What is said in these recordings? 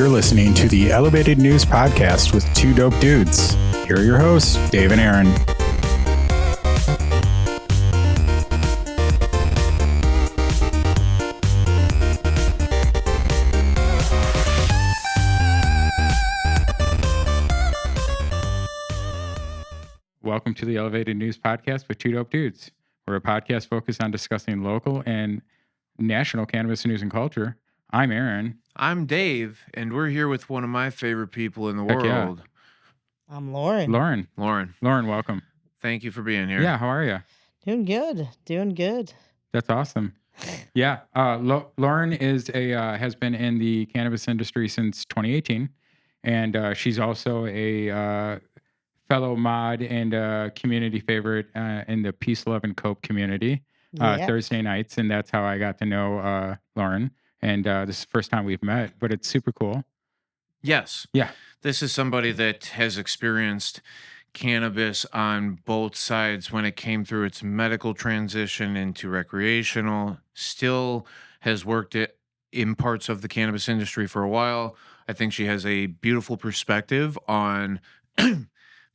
You're listening to the Elevated News Podcast with two dope dudes. Here are your hosts, Dave and Aaron. Welcome to the Elevated News Podcast with two dope dudes. We're a podcast focused on discussing local and national cannabis news and culture. I'm Aaron. I'm Dave, and we're here with one of my favorite people in the Heck yeah. world. I'm Lauren. Lauren, welcome. Thank you for being here. Yeah, how are you? Doing good. That's awesome. Yeah, Lauren is has been in the cannabis industry since 2018, and she's also a fellow mod and community favorite in the Peace, Love, and Cope community Thursday nights, and that's how I got to know Lauren. And this is the first time we've met, but it's super cool. Yes. Yeah. This is somebody that has experienced cannabis on both sides when it came through its medical transition into recreational, still has worked in parts of the cannabis industry for a while. I think she has a beautiful perspective on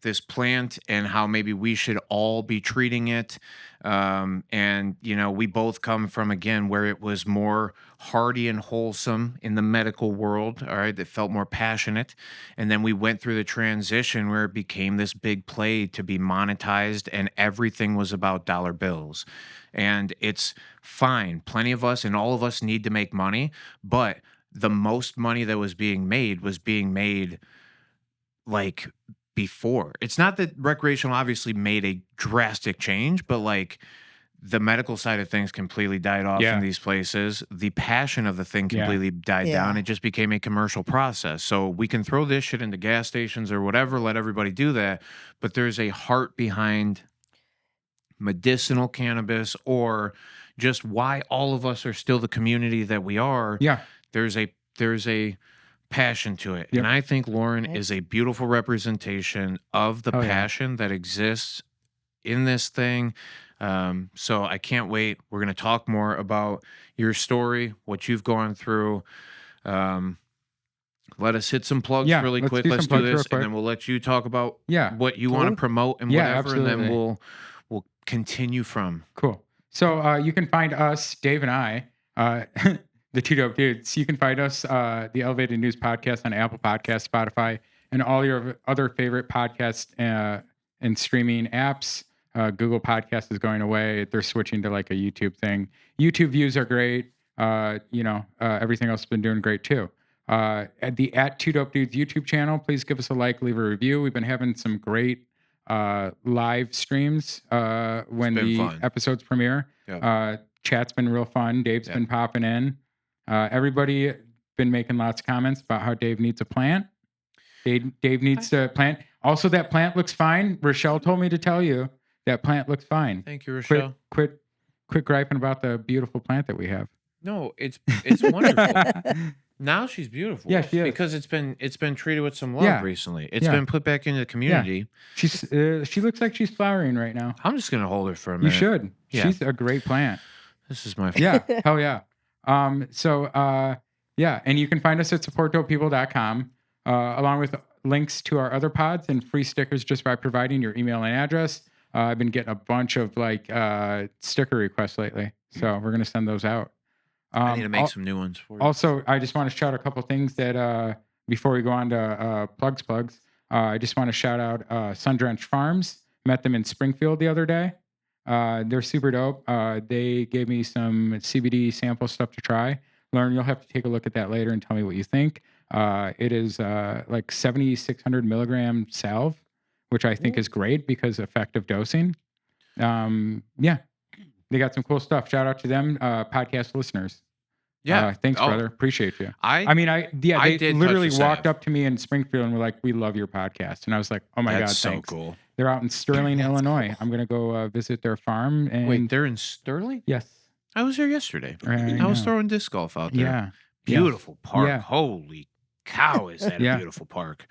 this plant and how maybe we should all be treating it. And, you know, we both come from, again, where it was more hearty and wholesome in the medical world, all right, that felt more passionate. And then we went through the transition where it became this big play to be monetized and everything was about dollar bills. And it's fine. Plenty of us and all of us need to make money, but the most money that was being made like before. It's not that recreational obviously made a drastic change, but like the medical side of things completely died off in these places. The passion of the thing completely died down. It just became a commercial process. So we can throw this shit into gas stations or whatever, let everybody do that. But there's a heart behind medicinal cannabis, or just why all of us are still the community that we are. Yeah. There's a passion to it. And I think Lauren is a beautiful representation of the passion that exists in this thing. So I can't wait. We're going to talk more about your story, what you've gone through. Let us hit some plugs really quick. Let's do this, and then we'll let you talk about what you want to promote and whatever, absolutely. and then we'll continue from. Cool. So you can find us, Dave and I, the two dope dudes. You can find us, the Elevated News Podcast, on Apple Podcasts, Spotify, and all your other favorite podcast and streaming apps. Google Podcast is going away. They're switching to like a YouTube thing. YouTube views are great. Everything else has been doing great too. At the Two Dope Dudes YouTube channel, please give us a like, leave a review. We've been having some great live streams when the episodes premiere. Chat's been real fun. Dave's been popping in. Everybody been making lots of comments about how Dave needs a plant. Dave needs a plant. Also, that plant looks fine. Rochelle told me to tell you that plant looks fine. Thank you, Rochelle. Quit griping about the beautiful plant that we have. No, it's wonderful. Now she's beautiful. Yeah, she is. Because it's been treated with some love recently. It's been put back into the community. Yeah. She looks like she's flowering right now. I'm just gonna hold her for a minute. You should. Yeah. She's a great plant. This is my favorite. Yeah. Hell yeah. And you can find us at supportdopepeople.com, along with links to our other pods and free stickers just by providing your email and address. I've been getting a bunch of sticker requests lately, so we're gonna send those out. I need to make some new ones for you. Also, I just want to shout a couple things that before we go on to plugs. I just want to shout out Sundrenched Farms. Met them in Springfield the other day. They're super dope. They gave me some CBD sample stuff to try. Lauren, you'll have to take a look at that later and tell me what you think. It is like 7,600 milligram salve, which I think is great because effective dosing. They got some cool stuff. Shout out to them, podcast listeners. Yeah. Thanks, brother. Appreciate you. They literally walked up to me in Springfield and were like, "We love your podcast." And I was like, "Oh my God, so thanks." Cool. They're out in Sterling, Illinois. I'm going to go visit their farm. And wait, they're in Sterling? Yes. I was there yesterday. I was throwing disc golf out there. Yeah. Beautiful park. Yeah. Holy cow, is that a beautiful park.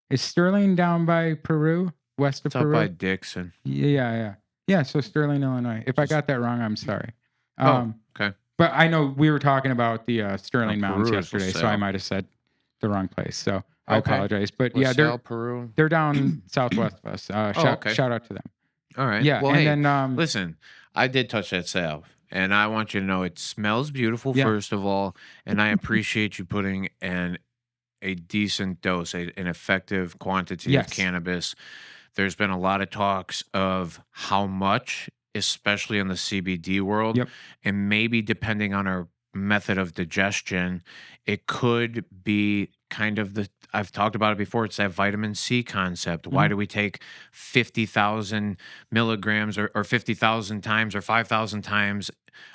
Is Sterling down by Peru? West of Peru? It's up by Dixon. Yeah, so Sterling, Illinois. If I got that wrong, I'm sorry. Okay. But I know we were talking about the Sterling Mountains Peru is yesterday, so I LaSalle. might have said the wrong place. So I Okay. apologize. But LaSalle, Peru. they're down southwest of us. Okay. Shout out to them. All right. Yeah, Well, and hey, then listen, I did touch that salve, and I want you to know it smells beautiful, Yeah. first of all, and I appreciate you putting a decent dose, an effective quantity of Yes. cannabis. There's been a lot of talks of how much, especially in the CBD world, Yep. and maybe depending on our method of digestion, it could be kind of I've talked about it before. It's that vitamin C concept. Why Mhm. do we take 50,000 milligrams or 50,000 times or 5,000 times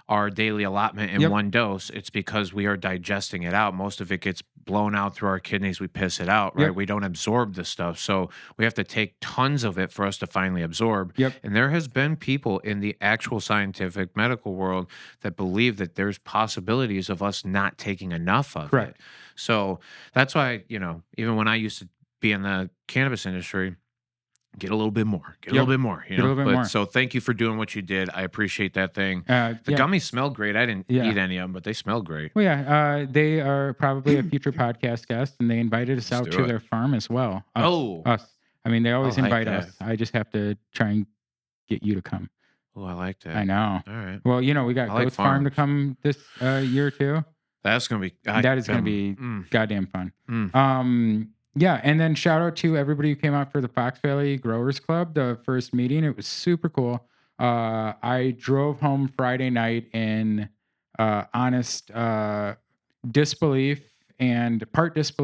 our daily allotment in Yep. one dose? It's because we are digesting it out. Most of it gets blown out through our kidneys. We piss it out, right? Yep. We don't absorb the stuff. So we have to take tons of it for us to finally absorb. Yep. And there has been people in the actual scientific medical world that believe that there's possibilities of us not taking enough of Correct. it. So that's why, even when I used to be in the cannabis industry, get a little bit more, get a Yep. little bit more, Get a little bit but more. so thank you for doing what you did. I appreciate that thing. The Yeah. gummies smell great. I didn't Yeah. eat any of them, but they smell great. Well, yeah, they are probably a future podcast guest, and they invited us Let's out do to it. their farm as well. Oh. Us. I mean, they always like invite that. us. I just have to try and get you to come. Oh, I like that. I know. All right. Well, we got I like Goats Farm to farms. come this year too. That's going to be, That is going to be goddamn fun. Yeah, and then shout out to everybody who came out for the Fox Valley Growers Club, the first meeting. It was super cool. I drove home Friday night in honest disbelief and part just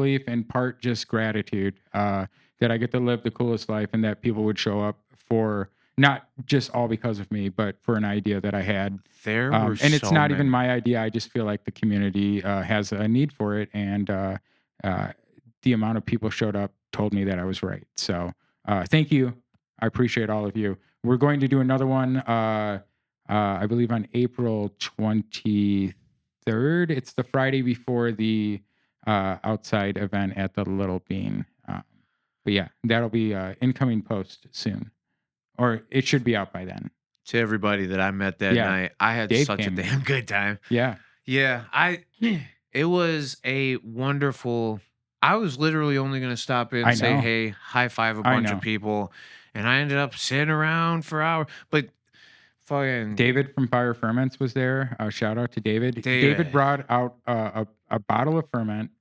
gratitude that I get to live the coolest life and that people would show up for not just all because of me, but for an idea that I had. There were And it's so not even many. my idea. I just feel like the community has a need for it, and the amount of people showed up told me that I was right. So thank you. I appreciate all of you. We're going to do another one, I believe, on April 23rd. It's the Friday before the outside event at the Little Bean. But yeah, that'll be incoming post soon, or it should be out by then. To everybody that I met that Yeah. night, I had Dave such came. a damn good time. Yeah. Yeah, it was a wonderful. I was literally only going to stop in, I say know. hey, high five a I bunch know. of people, and I ended up sitting around for hours. But fucking David from Fire Ferments was there. Shout out to David. David brought out a bottle of ferment,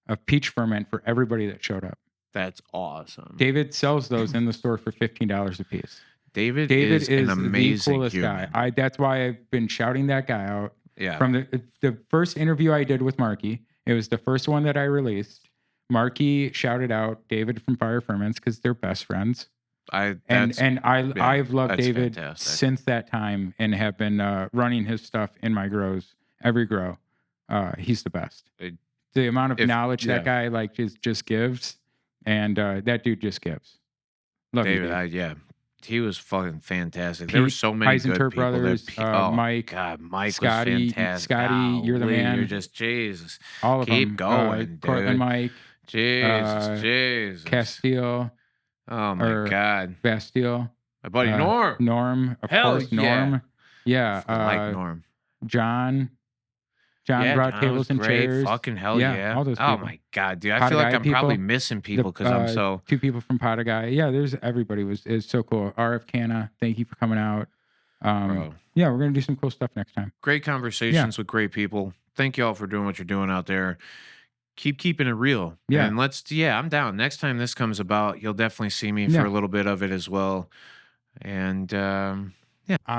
of peach ferment for everybody that showed up. That's awesome. David sells those in the store for $15 a piece. David is an amazing the coolest human. guy. That's why I've been shouting that guy out. Yeah. From the first interview I did with Marky, it was the first one that I released. Marky shouted out David from Fire Ferments because they're best friends. I've loved David fantastic. since that time and have been running his stuff in my grows, every grow. He's the best. The amount of knowledge that guy just gives, and that dude just gives. Love David, you, Dave. he was fucking fantastic. There were so many good people. Brothers, Mike, God, Mike Scotty, was fantastic. Scotty, you're the man. You're just Jesus. All of them. Keep going, Cortland, dude. Mike, Jesus. Castile. Oh my God. Bastille. My buddy Norm. Norm, of Hell course, Norm. Yeah. Like Norm. John brought John tables was and great. chairs. Fucking hell yeah. All those people. Oh my God, dude. I Pot feel of like Guy I'm probably people. missing people because I'm so. 2 people from Pot of Guy. Yeah, there's everybody is so cool. RF Canna, thank you for coming out. Bro. Yeah, we're gonna do some cool stuff next time. Great conversations with great people. Thank you all for doing what you're doing out there. Keep keeping it real. Yeah. And I'm down. Next time this comes about, you'll definitely see me Yeah. for a little bit of it as well. And I'm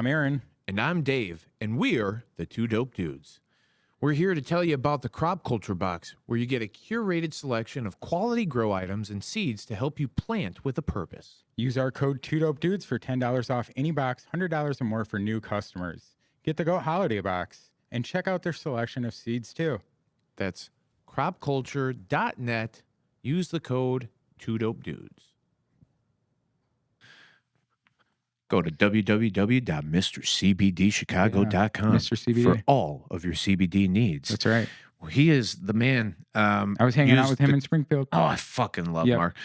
Aaron. And I'm Dave, and we're the Two Dope Dudes. We're here to tell you about the Crop Culture Box, where you get a curated selection of quality grow items and seeds to help you plant with a purpose. Use our code 2DOPEDUDES for $10 off any box, $100 or more for new customers. Get the Goat Holiday Box and check out their selection of seeds too. That's cropculture.net. Use the code 2DOPEDUDES. go to www.mrcbdchicago.com Mr. CBD. for all of your CBD needs. That's right. He is the man. I was hanging out with him in Springfield. Oh, I fucking love Yep. Mark.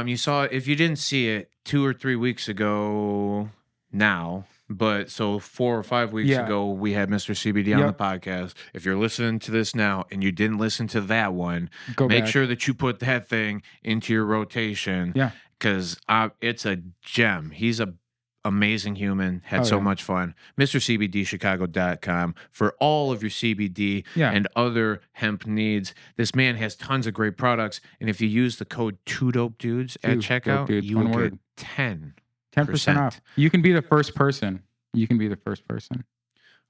You saw, if you didn't see it 2 or 3 weeks ago now, But so 4 or 5 weeks Yeah. ago, we had Mr. CBD on the Yep. podcast. If you're listening to this now and you didn't listen to that one, Go make back. sure that you put that thing into your rotation. Yeah. Because it's a gem. He's a amazing human. Had Oh, so yeah. much fun. MrCBDChicago.com for all of your CBD Yeah. and other hemp needs. This man has tons of great products. And if you use the code 2DOPEDUDES at 2 dope checkout, dudes, you one will word. get 10. 10% off. You can be the first person. You can be the first person.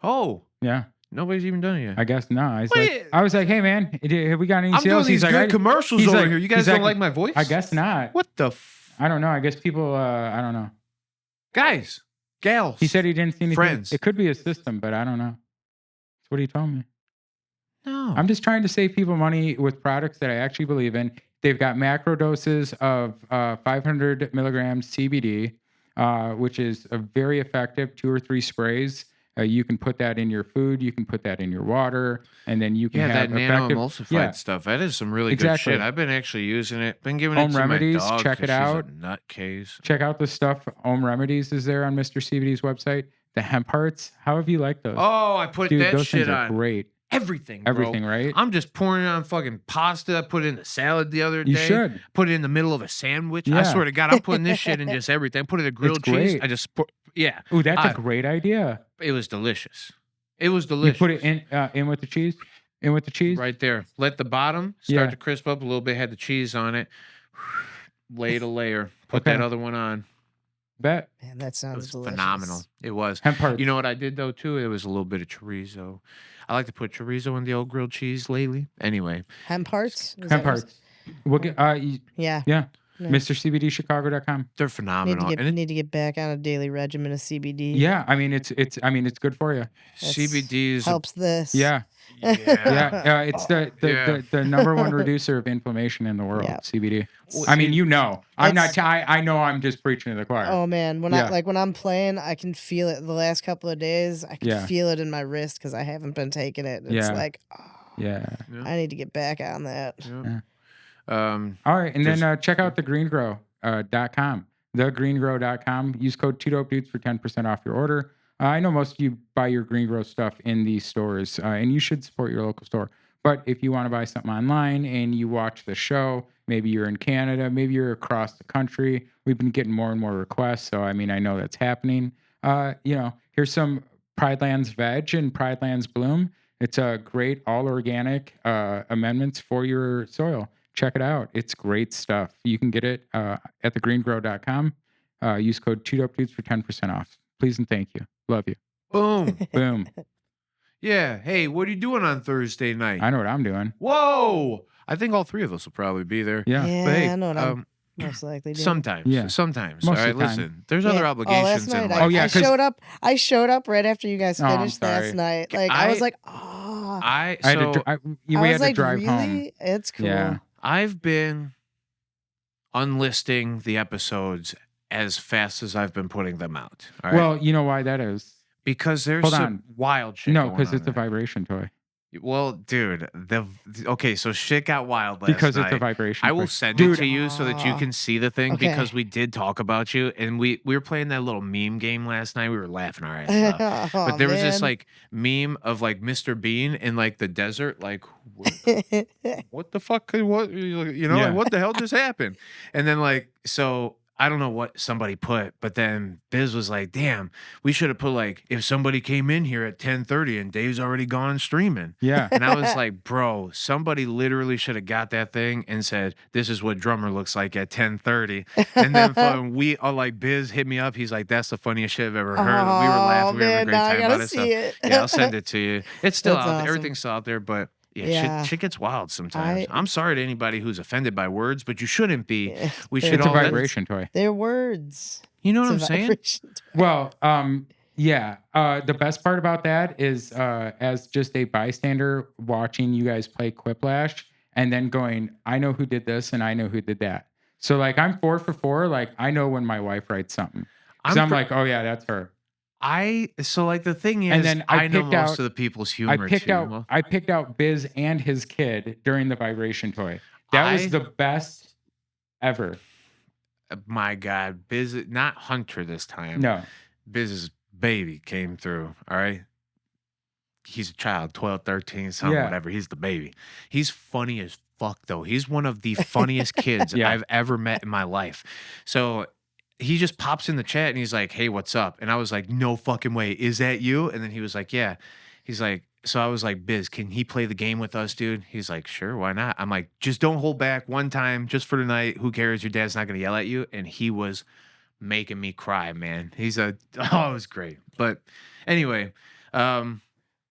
Oh, Yeah. nobody's even done it yet. I guess no. Wait. I was like, hey man, have we got any I'm doing sales? these He's good like, commercials he's over like- here. You guys he's don't like, like my voice? I guess not. What the I don't know. I guess people. I don't know. guys, gals. He said he didn't see anything. Friends. It could be a system, but I don't know. That's what he told me. no. I'm just trying to save people money with products that I actually believe in. They've got macro doses of 500 milligrams CBD, which is a very effective 2 or 3 sprays. You can put that in your food. You can put that in your water, and then you can Yeah, have that nano effective. emulsified Yeah. stuff. That is some really Exactly. good shit. I've been actually using it. Been giving Home it to remedies, my dog. check 'cause it out. She's a nutcase. Check out the stuff. Home Remedies is there on Mr. CBD's website. The hemp hearts. How have you liked those? Oh, I put Dude, that those shit things are on great. everything, bro. Everything, right? I'm just pouring it on fucking pasta. I put it in the salad the other day. You should. Put it in the middle of a sandwich. I Yeah. swear to God, I'm putting this shit in just everything. Put it in grilled cheese. great. I just put, yeah. Ooh, that's I- a great idea. It was delicious. It was You delicious. put it in with the cheese. In with the cheese. right there. Let the bottom start Yeah. to crisp up a little bit. Had the cheese on it. Laid a layer. Put Okay. that other one on. Bet. Man, that It sounds was delicious. phenomenal. It was. Hemp hearts. You know what I did though too? It was a little bit of chorizo. I like to put chorizo in the old grilled cheese lately. Anyway, Hemp hearts? Is Hemp that what- hearts. We'll get, Yeah. yeah. Yeah. MrCBDChicago.com. they're Need phenomenal. to get And it, need to get back on a daily regimen of CBD. Yeah, I mean it's good for you. That's- CBD is helps this. Yeah, yeah. yeah. It's Yeah. the number one reducer of inflammation in the world. Yeah. CBD. Well, I mean, see, you know, I'm not. It's- I know I'm just preaching to the choir. Oh man, when Yeah. when I'm playing, I can feel it. The last couple of days, I can Yeah. feel it in my wrist because I haven't been taking it. It's Yeah. like, Yeah. Yeah. I need to get back on that. Yeah. All right, and then Just- check out thegreengrow.com. Thegreengrow.com. Use code 2DOPEDUDES for 10% off your order. I know most of you buy your Green Grow stuff in these stores, and you should support your local store. But if you want to buy something online and you watch the show, maybe you're in Canada, maybe you're across the country. We've been getting more and more requests, so I mean, I know that's happening. Here's some Pride Lands Veg and Pride Lands Bloom. It's a great all organic amendments for your soil. Check it out. It's great stuff. You can get it at thegreengrow.com. Use code 2DOPEDUDES for 10% off. Please and thank you. Love you. Boom. Boom. Yeah. Hey, what are you doing on Thursday night? I know what I'm doing. Whoa. I think all three of us will probably be there. Yeah. Yeah, But hey, I know what I'm most likely doing. sometimes. Yeah. Sometimes. Most all of right, the time. listen. There's Yeah. other Oh, obligations last in night, life. Oh, yeah, I 'cause- showed up right after you guys Oh, I'm finished sorry. last night. Like I was I- like, oh, I I had so to, we I had was to like, drive really? home. It's cool. Yeah. I've been unlisting the episodes as fast as I've been putting them out. All right. Well, you know why that is? because there's hold some on. wild shit. No, going because on it's a there. vibration toy. Well, dude, okay, so shit got wild last Because night. it's a vibration I toy. will send Dude, it to you so that you can see the thing Okay. because we did talk about you and we were playing that little meme game last night. We were laughing our ass off. Oh, But there was this man. like meme of like Mr. Bean in like the desert, like what the fuck could what you know Yeah. like, what the hell just happened? And then like so I don't know what somebody put, but then Biz was like, "Damn, we should have put like if somebody came in here at 10:30 and Dave's already gone streaming." Yeah. And I was like, "Bro, somebody literally should have got that thing and said, this is what drummer looks like at 10:30." And then fucking we all like Biz hit me up. He's like, "That's the funniest shit I've ever heard." We were laughing. We were having a great now I time gotta about it. So see it. yeah, I'll send it to you. It's still That's out there. awesome. Everything's still out there, but yeah, Yeah. Shit gets wild sometimes. I'm sorry to anybody who's offended by words, but you shouldn't be. Yeah. We They're should It's a all. vibration toy. They're words. You know what I'm It's a saying? vibration. Well, yeah. The best part about that is as just a bystander watching you guys play Quiplash and then going, I know who did this and I know who did that. So like I'm 4 for 4. Like I know when my wife writes something. Because I'm like, oh yeah, that's her. So like the thing is, And then I know picked most out- of the people's humor too. I picked out Biz and his kid during the vibration toy. That was the best ever. My God, Biz, not Hunter this time. No. Biz is baby came through. All right. He's a child, 12, 13, something, Yeah. whatever. He's the baby. He's funny as fuck, though. He's one of the funniest kids Yeah. I've ever met in my life. So he just pops in the chat and he's like, hey, what's up? And I was like, no fucking way. Is that you? And then he was like, yeah. He's like, so I was like, Biz, can he play the game with us, dude? He's like, sure, why not? I'm like, just don't hold back one time, just for tonight. Who cares? Your dad's not going to yell at you. And he was making me cry, man. It was great. But anyway,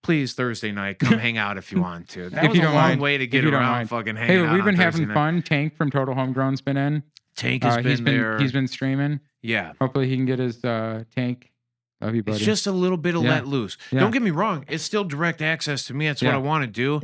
please Thursday night, come hang out if you want to. That If was you a don't long mind. way to If get you don't around mind. fucking Hey, hanging out. we've been on having Thursday night. fun. Tank from Total Homegrown's been in. Tank has been there. He's been streaming. Yeah. Hopefully he can get his tank. Love you, buddy. It's just a little bit of Yeah. let loose. Yeah. Don't get me wrong. It's still direct access to me. That's what Yeah. I want to do.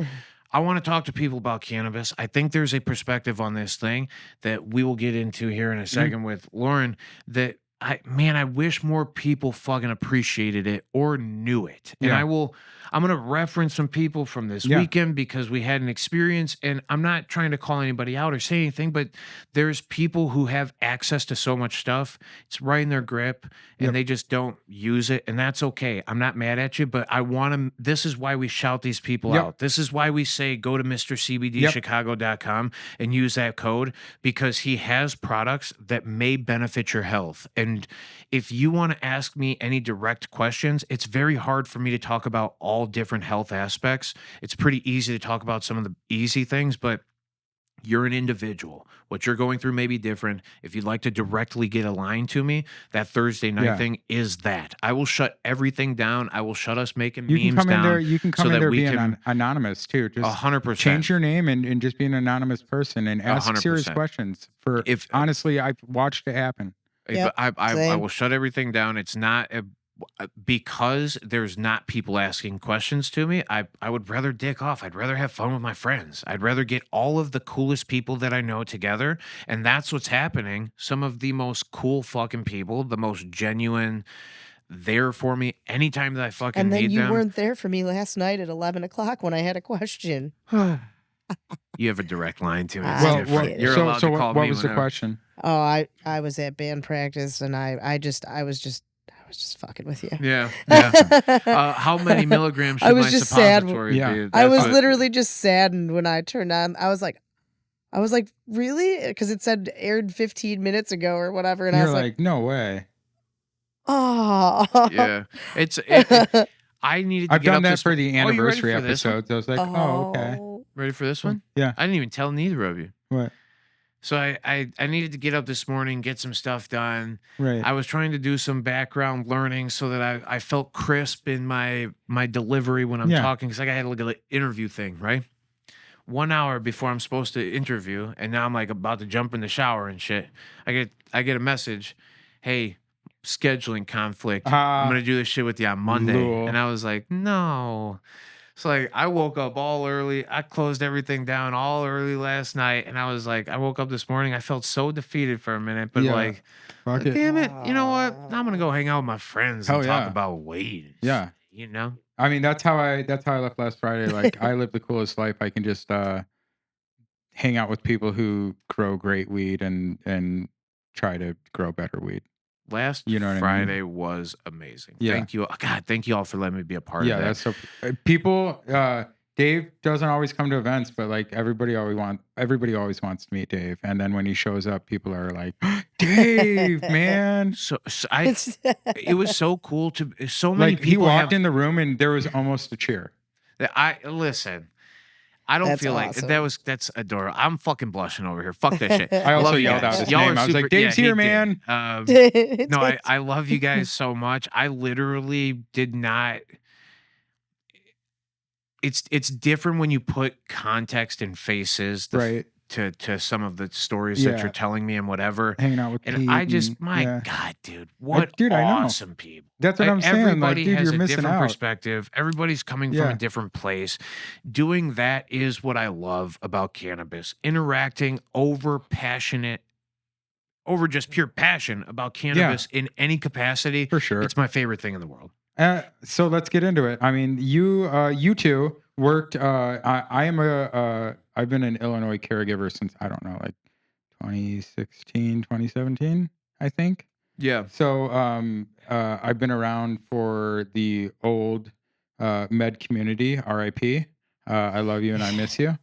I want to talk to people about cannabis. I think there's a perspective on this thing that we will get into here in a second with Lauren that I wish more people fucking appreciated it or knew it. And Yeah. I'm going to reference some people from this Yeah. weekend because we had an experience, and I'm not trying to call anybody out or say anything, but there's people who have access to so much stuff. It's right in their grip and Yep. they just don't use it. And that's okay. I'm not mad at you, but I want to, this is why we shout these people Yep. out. This is why we say, go to MrCBDChicago.com and use that code because he has products that may benefit your health. And if you want to ask me any direct questions, it's very hard for me to talk about all different health aspects. It's pretty easy to talk about some of the easy things, but you're an individual. What you're going through may be different. If you'd like to directly get a line to me, that Thursday night Yeah. thing is that. I will shut everything down. I will shut us making You can memes come in down. there. You can come so in that there we being can- anonymous too. Just 100%. change your name and just be an anonymous person and ask serious 100%. questions. For If- honestly, I've watched it happen. Yep, But I same. will shut everything down. It's not because there's not people asking questions to me. I would rather dick off. I'd rather have fun with my friends. I'd rather get all of the coolest people that I know together. And that's what's happening. Some of the most cool fucking people, the most genuine, there for me anytime that I fucking And then need you them. weren't there for me last night at 11 o'clock when I had a question. You have a direct line to me. It's Well, different. well, You're allowed to call what me was the whenever. question? Oh, I was at band practice and I was just fucking with you. Yeah. Yeah. How many milligrams should I was my just sad. suppository Yeah. be? I That's was what- literally just saddened when I turned on. I was like, really? Because it said aired 15 minutes ago or whatever, and I You're was like, no way. oh, Yeah. I needed to I've get done up that this for mo- the Oh, you ready anniversary for this one? episodes. I was like, oh, okay. Ready for this one? Yeah. I didn't even tell neither of you. What? So I needed to get up this morning, get some stuff done. Right. I was trying to do some background learning so that I felt crisp in my delivery when I'm Yeah. talking because I had like an interview thing, right? 1 hour before I'm supposed to interview, and now I'm like about to jump in the shower and shit. I get a message, hey, scheduling conflict. I'm gonna do this shit with you on Monday. Lul. And I was like, no. So like I woke up all early. I closed everything down all early last night, and I was like, I woke up this morning. I felt so defeated for a minute, but Yeah. like, Fuck it. damn it, you know what? I'm gonna go hang out with my friends and Hell talk yeah. about weed. Yeah. You know. I mean, that's how I left last Friday. Like, I live the coolest life. I can just hang out with people who grow great weed and try to grow better weed. Last You know what I mean? Friday was amazing. Yeah. Thank you. God, thank you all for letting me be a part Yeah, of that. that's so. People, Dave doesn't always come to events, but like everybody always wants to meet Dave. And then when he shows up, people are like, Dave, man. So it was so cool to so many Like, he people walked have in the room and there was almost a cheer. that listen. I don't That's feel like awesome. that's adorable. I'm fucking blushing over here. Fuck that shit. I also Love you yelled guys. out his Y'all name. are I was like, super- Dave's he here, did. man. No, I love you guys so much. I literally did not. It's different when you put context and faces Right. to some of the stories that Yeah. you're telling me and whatever. Hanging out with And Pete I just, and- my yeah. God, dude, what dude, I know. awesome people. That's what I'm saying. Like, Everybody dude, has you're a missing different out. perspective. Everybody's coming from Yeah. a different place. Doing that is what I love about cannabis. Interacting over just pure passion about cannabis in any capacity. For sure. It's my favorite thing in the world. So let's get into it. I mean, you two worked. I've been an Illinois caregiver since, I don't know, like 2016, 2017, I think. Yeah. So I've been around for the old med community, RIP. I love you and I miss you.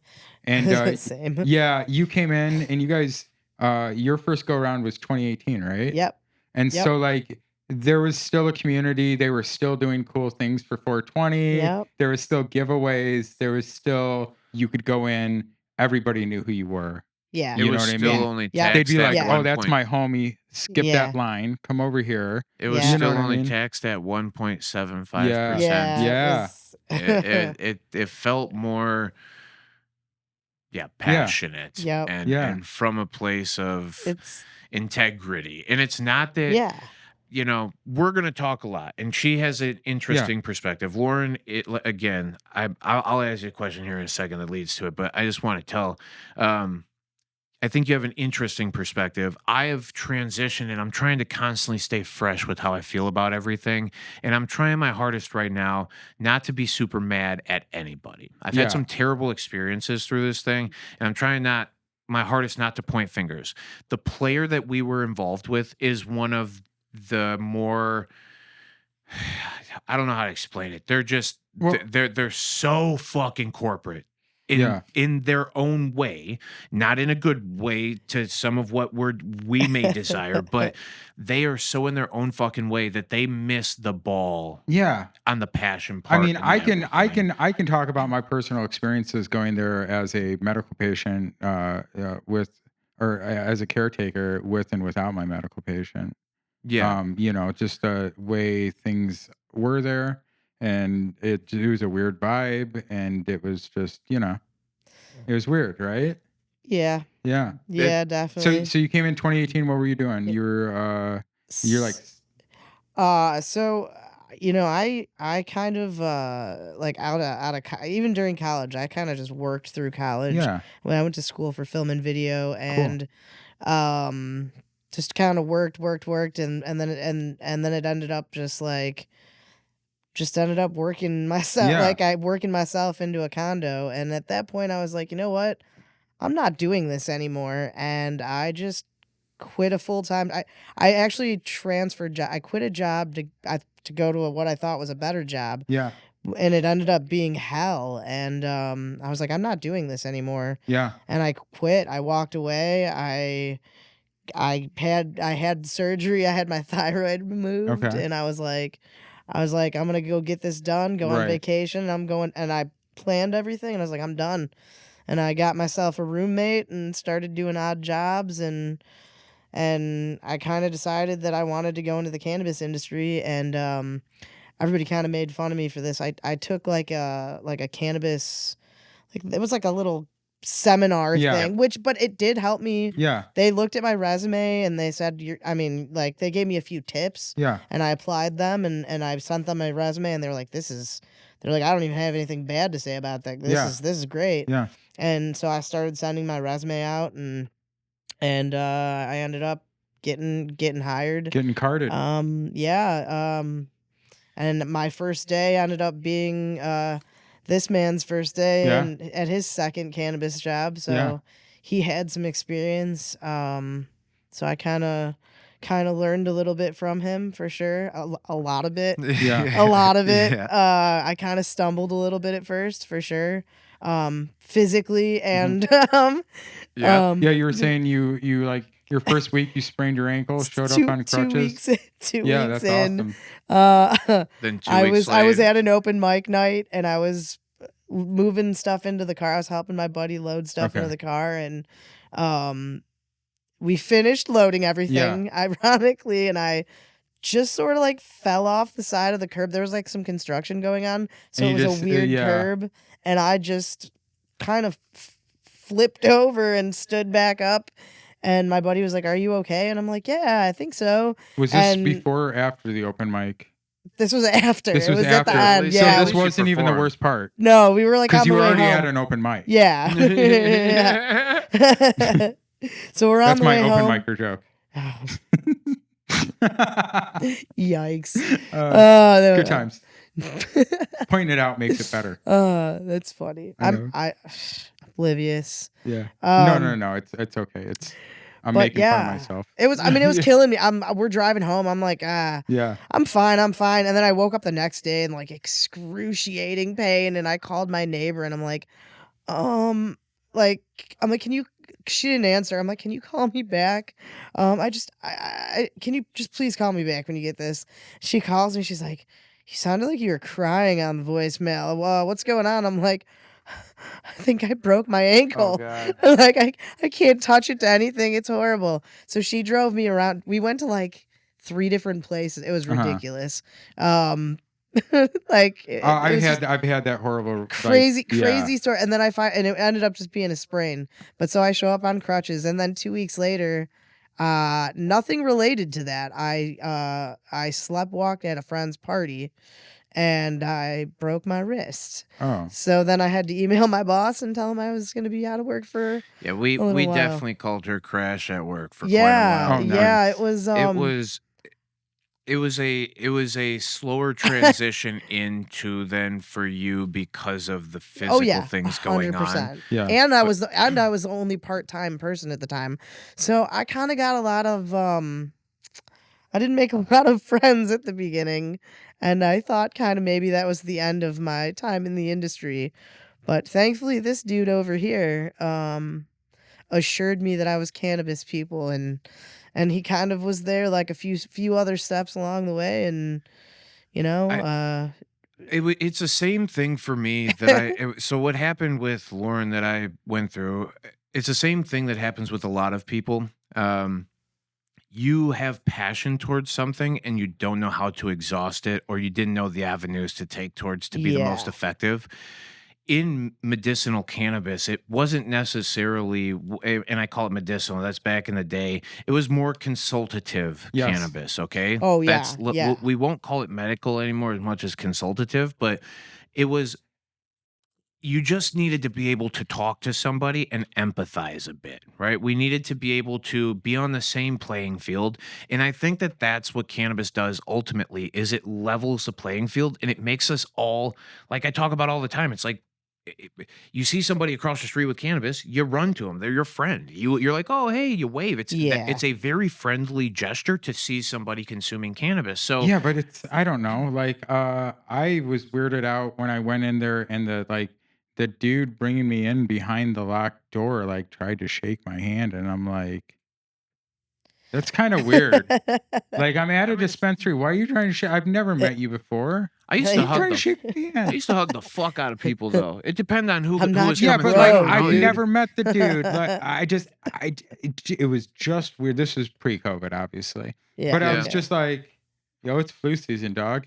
And Same. yeah, you came in and you guys, your first go around was 2018, right? Yep. And Yep. so like there was still a community. They were still doing cool things for 420. Yep. There was still giveaways. There was still, you could go in. Everybody knew who you were. Yeah. It You know was what I still mean? only Yeah. They'd taxed be at like, Yeah. "Oh, one that's point. my homie. Skip Yeah. that line. Come over here." It was Yeah. You know still what I only mean? taxed at 1.75%. Yeah. Yeah. It felt more Yeah. passionate Yep. Yeah. and from a place of It's integrity. And it's not that yeah. we're going to talk a lot, and she has an interesting perspective. Lauren, again, I'll ask you a question here in a second that leads to it, but I just want to tell, I think you have an interesting perspective. I have transitioned, and I'm trying to constantly stay fresh with how I feel about everything. And I'm trying my hardest right now not to be super mad at anybody. I've Yeah. had some terrible experiences through this thing, and I'm trying my hardest not to point fingers. The player that we were involved with is one of the more, I don't know how to explain it. They're just Well- they're so fucking corporate Yeah. in their own way, not in a good way to some of what we may desire, but they are so in their own fucking way that they miss the ball Yeah. on the passion I part. mean, and I everything. can talk about my personal experiences going there as a medical patient, with, or as a caretaker with and without my medical patient. Yeah. Just the way things were there, and it was a weird vibe, and it was just, it was weird, right? Yeah. Yeah. Yeah. So Definitely. so you came in 2018. What were you doing? You're like, So I kind of like out of even during college, I kind of just worked through college. yeah, When I went to school for film and video, and just kind of worked, and then it ended up just ended up working myself. Yeah. Like I working myself into a condo, and at that point I was like, you know what, I'm not doing this anymore, and I just quit a full time. I actually transferred. I quit a job to go to what I thought was a better job, yeah, and it ended up being hell. And I was like, I'm not doing this anymore, yeah, and I quit. I walked away. I had surgery. I had my thyroid removed, Okay. and I was like, I'm gonna go get this done. Go on Right. vacation. And I'm going, and I planned everything, and I was like, I'm done. And I got myself a roommate and started doing odd jobs, and I kind of decided that I wanted to go into the cannabis industry, and everybody kind of made fun of me for this. I took like a cannabis, like it was like a little seminar Yeah. thing, but it did help me. yeah, They looked at my resume and they said, like they gave me a few tips, yeah, and I applied them, and I sent them my resume, and they were like, they're like, I don't even have anything bad to say about that. Yeah. This is great. yeah. And so I started sending my resume out, and I ended up getting hired. Getting carded. Yeah. And my first day ended up being this man's first day, Yeah. and at his second cannabis job. So Yeah. he had some experience. So I kind of learned a little bit from him, for sure. A lot of it. Yeah. A lot of it. Yeah. I kind of stumbled a little bit at first, for sure. Physically and Yeah. Yeah, you were saying you like your first week you sprained your ankle, showed up on crutches. 2 weeks, 2 Yeah, weeks that's in. awesome. Then 2 I weeks was later- at an open mic night, and I was moving stuff into the car. I was helping my buddy load stuff Okay. into the car, and we finished loading everything, ironically, and I just sort of like fell off the side of the curb. There was like some construction going on, so And it you was just, a weird yeah. curb, and I just kind of flipped over and stood back up. And my buddy was like, "Are you okay?" And I'm like, "Yeah, I think so." Was this And before or after the open mic? This was after. This It was was at the after. end. So Yeah. So At this least you wasn't even the performed. worst part. No, we were like on Because the you way already home. had an open mic. Yeah. Yeah. So we're on That's the my way open home. micer joke. Yikes. Good times. Pointing it out makes it better. That's funny. I know. I'm oblivious. Yeah. Um, No. It's okay. I'm But making fun of yeah, myself. it was. I mean, it was killing me. We're driving home. I'm like, Yeah. I'm fine. I'm fine. And then I woke up the next day in like excruciating pain, and I called my neighbor, and I'm like, um, like, I'm like, can you? She didn't answer. I'm like, can you call me back? Can you just please call me back when you get this? She calls me. She's like, you sounded like you were crying on the voicemail. Well, what's going on? I'm like, I think I broke my Oh ankle. God. Like I can't touch it to anything. It's horrible. So she drove me around. We went to like 3 different places. It was Uh-huh. ridiculous. Like it was just I've had that horrible crazy yeah. story. And then and it ended up just being a sprain. But so I show up on crutches, and then 2 weeks later, nothing related to that. I sleptwalked at a friend's party, and I broke my wrist. Oh. So then I had to email my boss and tell him I was going to be out of work for Yeah, we a little while. definitely called her crash at work for Yeah, quite a while. Oh, yeah, nice. it was It was a slower transition into then for you because of the physical oh yeah, things going on. 100%. Yeah. And I was the only part-time person at the time. So I kind of got a lot of I didn't make a lot of friends at the beginning, and I thought kind of maybe that was the end of my time in the industry. But thankfully this dude over here assured me that I was cannabis people, and he kind of was there like a few other steps along the way, and you know, It's the same thing for me that so what happened with Lauren that I went through, it's the same thing that happens with a lot of people. You have passion towards something and you don't know how to exhaust it, or you didn't know the avenues to take towards to be the most Yeah. effective. In medicinal cannabis, it wasn't necessarily, and I call it medicinal, that's back in the day. It was more consultative Yes. cannabis, okay? Oh, That's yeah, yeah. we won't call it medical anymore as much as consultative, but it was, you just needed to be able to talk to somebody and empathize a bit, right? We needed to be able to be on the same playing field. And I think that that's what cannabis does ultimately, is it levels the playing field, and it makes us all, like I talk about all the time, it's like, you see somebody across the street with cannabis, you run to them. They're your friend. You're like, oh, hey, you wave. Yeah. It's a very friendly gesture to see somebody consuming cannabis. So Yeah, but I don't know. Like I was weirded out when I went in there, and the dude bringing me in behind the locked door like tried to shake my hand, and I'm like, that's kind of weird. Like, I'm at a dispensary. Why are you trying to shake? I've never met you before. I used Hey, to You're hug trying to the shake my I hand. used to hug the fuck out of people though. It depends on who I'm who not was your Yeah, coming but through. like bro, I dude. never met the dude. Like it was just weird. This was pre-COVID, obviously. Yeah. But I was Yeah. just like, yo, it's flu season, dog.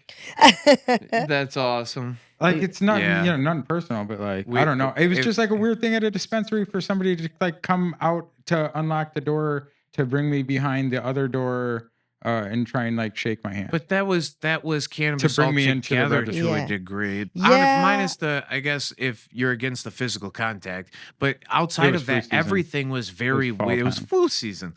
That's awesome. Like it's not, Yeah. nothing personal, but like We- I don't know. It was if- just like a weird thing at a dispensary for somebody to like come out to unlock the door to bring me behind the other door and try and like shake my hand. But that was cannabis bring me into the altogether register. to a Yeah. degree. Yeah. Minus the, I guess, if you're against the physical contact. But outside was of flu that, season. everything was very fall weird. It was time. flu season.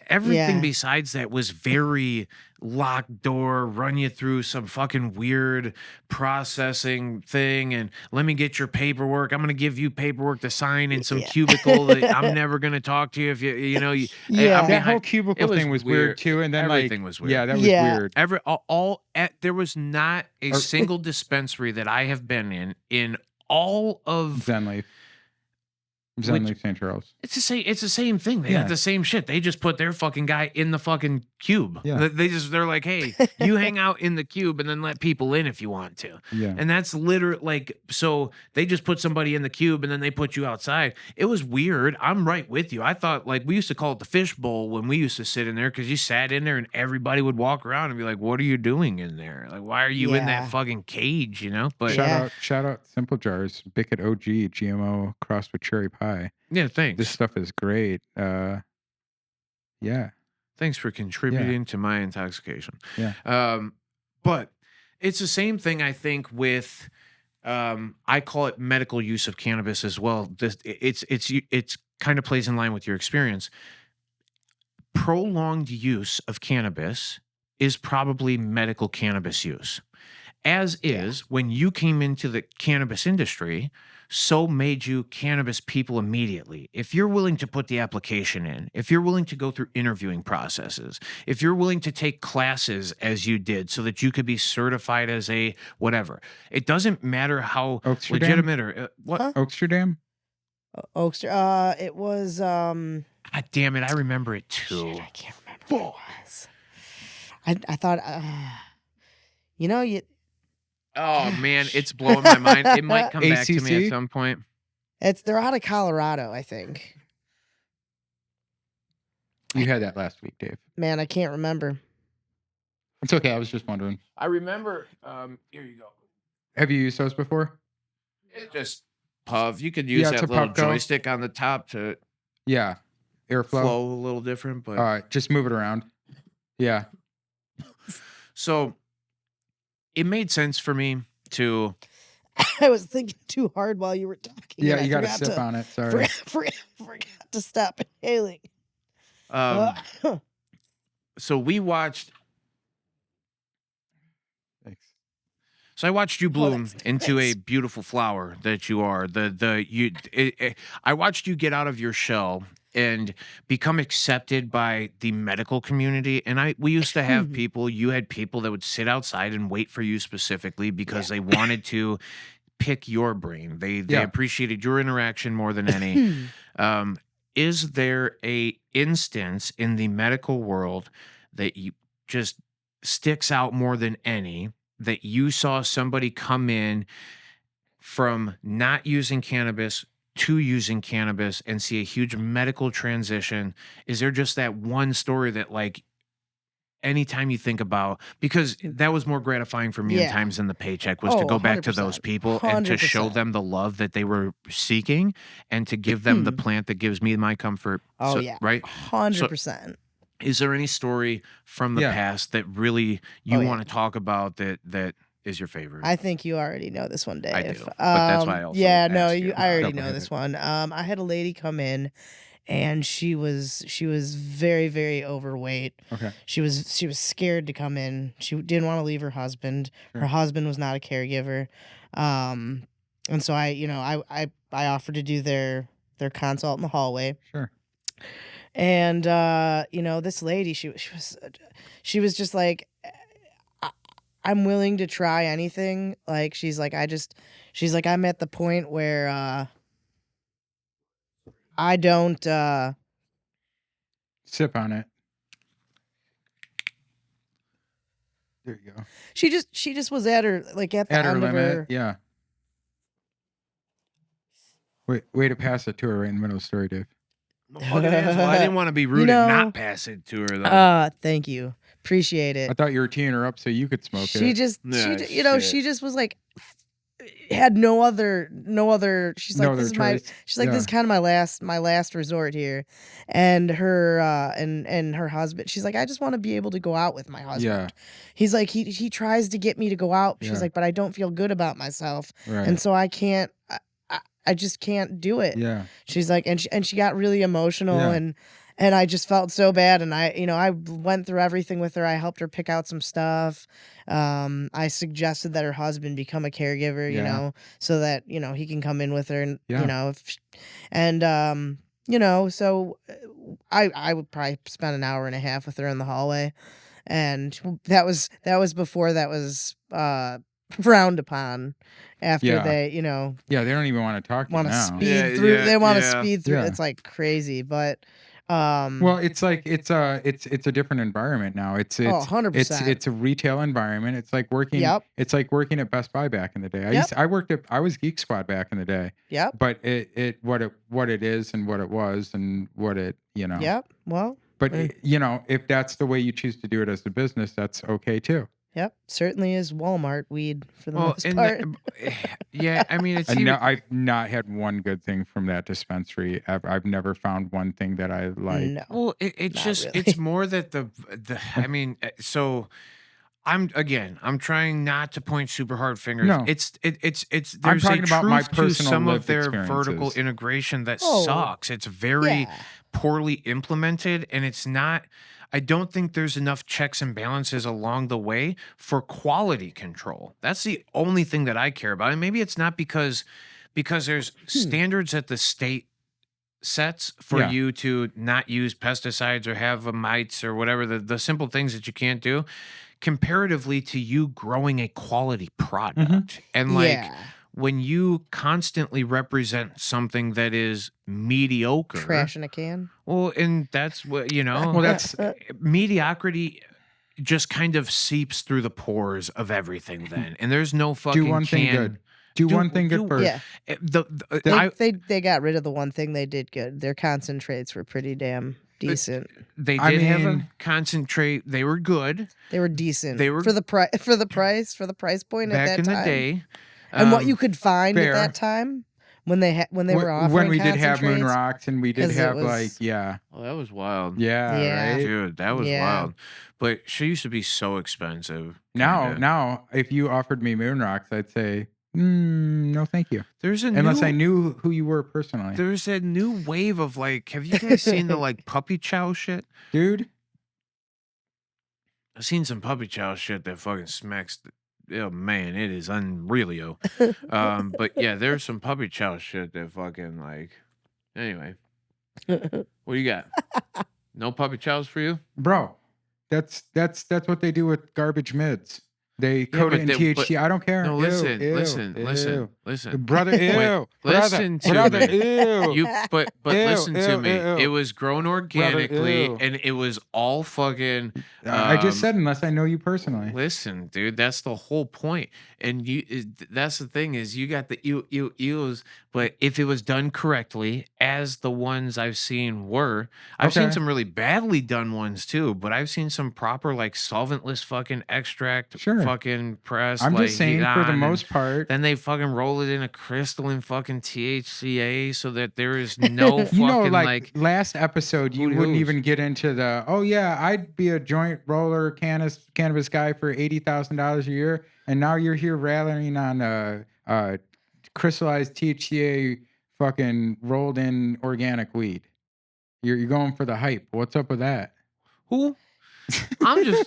Everything Yeah. besides that was very locked door, run you through some fucking weird processing thing, and let me get your paperwork. I'm gonna give you paperwork to sign in some Yeah. cubicle that I'm never gonna talk to you if you know you. Yeah. I'm That whole behind- cubicle it was thing was weird too. And then everything like, was weird. yeah, that was Yeah. weird. There was not a Or- single dispensary that I have been in all of Zen Leaf, St. Charles. it's the same thing. They Yeah. got the same shit. They just put their fucking guy in the fucking cube. Yeah. They're like, hey, you hang out in the cube and then let people in if you want to. Yeah. And that's literally like, so they just put somebody in the cube and then they put you outside. It was weird. I'm right with you. I thought, like, we used to call it the fish bowl when we used to sit in there, because you sat in there and everybody would walk around and be like, what are you doing in there? Like, why are you in Yeah. that fucking cage, you know? But Yeah. Shout out Simple Jars, Bicket OG, GMO crossed with cherry pie. yeah, thanks. This stuff is great. Yeah. Thanks for contributing to my intoxication. Yeah. But it's the same thing, I think, with I call it medical use of cannabis as well. It's kind of plays in line with your experience. Prolonged use of cannabis is probably medical cannabis use. As is, when you came into the cannabis industry, so made you cannabis people immediately. If you're willing to put the application in, if you're willing to go through interviewing processes, if you're willing to take classes as you did so that you could be certified as a whatever, it doesn't matter how Oaksterdam? legitimate or what. Huh? Oaksterdam? Oakster. It was. God damn it, I remember it too. Shit, I can't remember what it was. I thought. You know, Oh man, it's blowing my mind. It might come back to me ACC? at some point. they're out of Colorado, I think. You had that last week, Dave. Man, I can't remember. It's okay. I was just wondering. I remember. Here you go. Have you used those before? It's just puff. You could use Yeah, it's that a little puff go. joystick on the top to Yeah. Airflow. flow a little different, but Just move it around. Yeah. so it made sense for me to. I was thinking too hard while you were talking. Yeah, and I you got to forgot sip on it. Sorry. Forgot to stop inhaling. So we watched. Thanks. So I watched you bloom that's into a nice. beautiful flower that you are. I watched you get out of your shell and become accepted by the medical community. And we used to have people. You had people that would sit outside and wait for you specifically because they wanted to pick your brain. They appreciated your interaction more than any. Is there a instance in the medical world that you just sticks out more than any, that you saw somebody come in from not using cannabis to using cannabis and see a huge medical transition? Is there just that one story that, like, anytime you think about, because that was more gratifying for me in times than the paycheck, was to go back to those 100%. people and to show 100%. them the love that they were seeking and to give them the plant that gives me my comfort. Oh, So- yeah. Right? 100%. Is there any story from the past that really you Oh, yeah. want to talk about that is your favorite? I think you already know this one, Dave. I do, but that's why I also Yeah, no, asked you I already about know it. this one. I had a lady come in, and she was very, very overweight. Okay. She was scared to come in. She didn't want to leave her husband. Her husband was not a caregiver, and so I offered to do their consult in the hallway. Sure. And this lady, she was just like, I'm willing to try anything. Like, she's like, I'm at the point where I don't Sip on it. There you go. she just was at her, like, at the At her end of limit. her. Yeah. Way to pass it to her right in the middle of the story, Dave. Well, I didn't want to be rude and not pass it to her, though. Thank you. Appreciate it. I thought you were teeing her up so you could smoke She it. just Yeah, she just was like, had no other she's like, No this other is my choice. she's like, this is kind of my last resort here. And her and her husband, she's like, I just want to be able to go out with my husband. Yeah. He's like, he tries to get me to go out. She's Yeah. like, but I don't feel good about myself. Right. And so I can't I just can't do it. Yeah. She's like, and she got really emotional, Yeah. and I just felt so bad. And I went through everything with her. I helped her pick out some stuff. I suggested that her husband become a caregiver, so that, he can come in with her, and, so I would probably spend an hour and a half with her in the hallway. And that was before that was, frowned upon. After they, Yeah, they don't even want to talk to you want to now. speed through. They want to yeah. speed through. Yeah. It's like crazy, but Well, it's like it's a different environment now. It's 100%. it's a retail environment. It's like working. Yep. It's like working at Best Buy back in the day. I was Geek Squad back in the day. Yep. But what it is and what it was and what it Yep. Well. But if that's the way you choose to do it as a business, that's okay too. Yep. Certainly is Walmart weed for the most part. I mean, it's even, I've not had one good thing from that dispensary. I've never found one thing that I like. No. well, it's Not just really. it's more that the I mean, so I'm trying not to point super hard fingers. No. It's there's I'm talking a about my truth to personal some of lived their vertical experiences. integration that Oh, sucks. It's very Yeah. poorly implemented, and it's not. I don't think there's enough checks and balances along the way for quality control. That's the only thing that I care about. And maybe it's not because there's standards that the state sets for Yeah. you to not use pesticides or have mites or whatever, the simple things that you can't do, comparatively to you growing a quality product. And like Yeah. when you constantly represent something that is mediocre, Trash in a can. well, and that's what, Well, that's mediocrity just kind of seeps through the pores of everything then. And there's no fucking do one thing can. good. Do one thing good first. Yeah. I- They got rid of the one thing they did good. Their concentrates were pretty damn decent. They I did have a mean- concentrate. They were good They were decent. They were- for the price point at back that in time. the day. And what you could find fair. at that time when they were offering when we did have moon concentrates, rocks and we did 'cause it have was- like Well, that was wild. Yeah. right. Dude, that was Yeah. wild. But she used to be so expensive. Now, kinda. if you offered me moon rocks, I'd say no, thank you. There's a Unless new, I knew who you were personally, there's a new wave of like, have you guys seen the like puppy chow shit? dude. I've seen some puppy chow shit that fucking smacks. Oh man, it is unrealio. But yeah, there's some puppy chow shit that fucking like. Anyway, what do you got? No puppy chows for you? Bro, that's what they do with garbage mids. They coat but it in they- THC. I don't care. No, Ew, listen, ew, listen, ew. listen. Brother, Wait, ew. listen to brother, me. ew. You but Ew, listen to ew, me. ew. It was grown organically ew. and it was all fucking I just said unless I know you personally. listen, dude, that's the whole point. And that's the thing is you got the ews, but if it was done correctly, as the ones I've seen were, I've seen Okay. some really badly done ones too, but I've seen some proper like solventless fucking extract Sure. fucking press. I'm like, just saying heat for the on, most part. then they fucking roll it in a crystalline fucking THCA so that there is no fucking You know, like last episode, you Hooty wouldn't hoos. even get into the, oh yeah, I'd be a joint roller cannabis guy for $80,000 a year, and now you're here rallying on crystallized THCA fucking rolled in organic weed. You're going for the hype. What's up with that? who?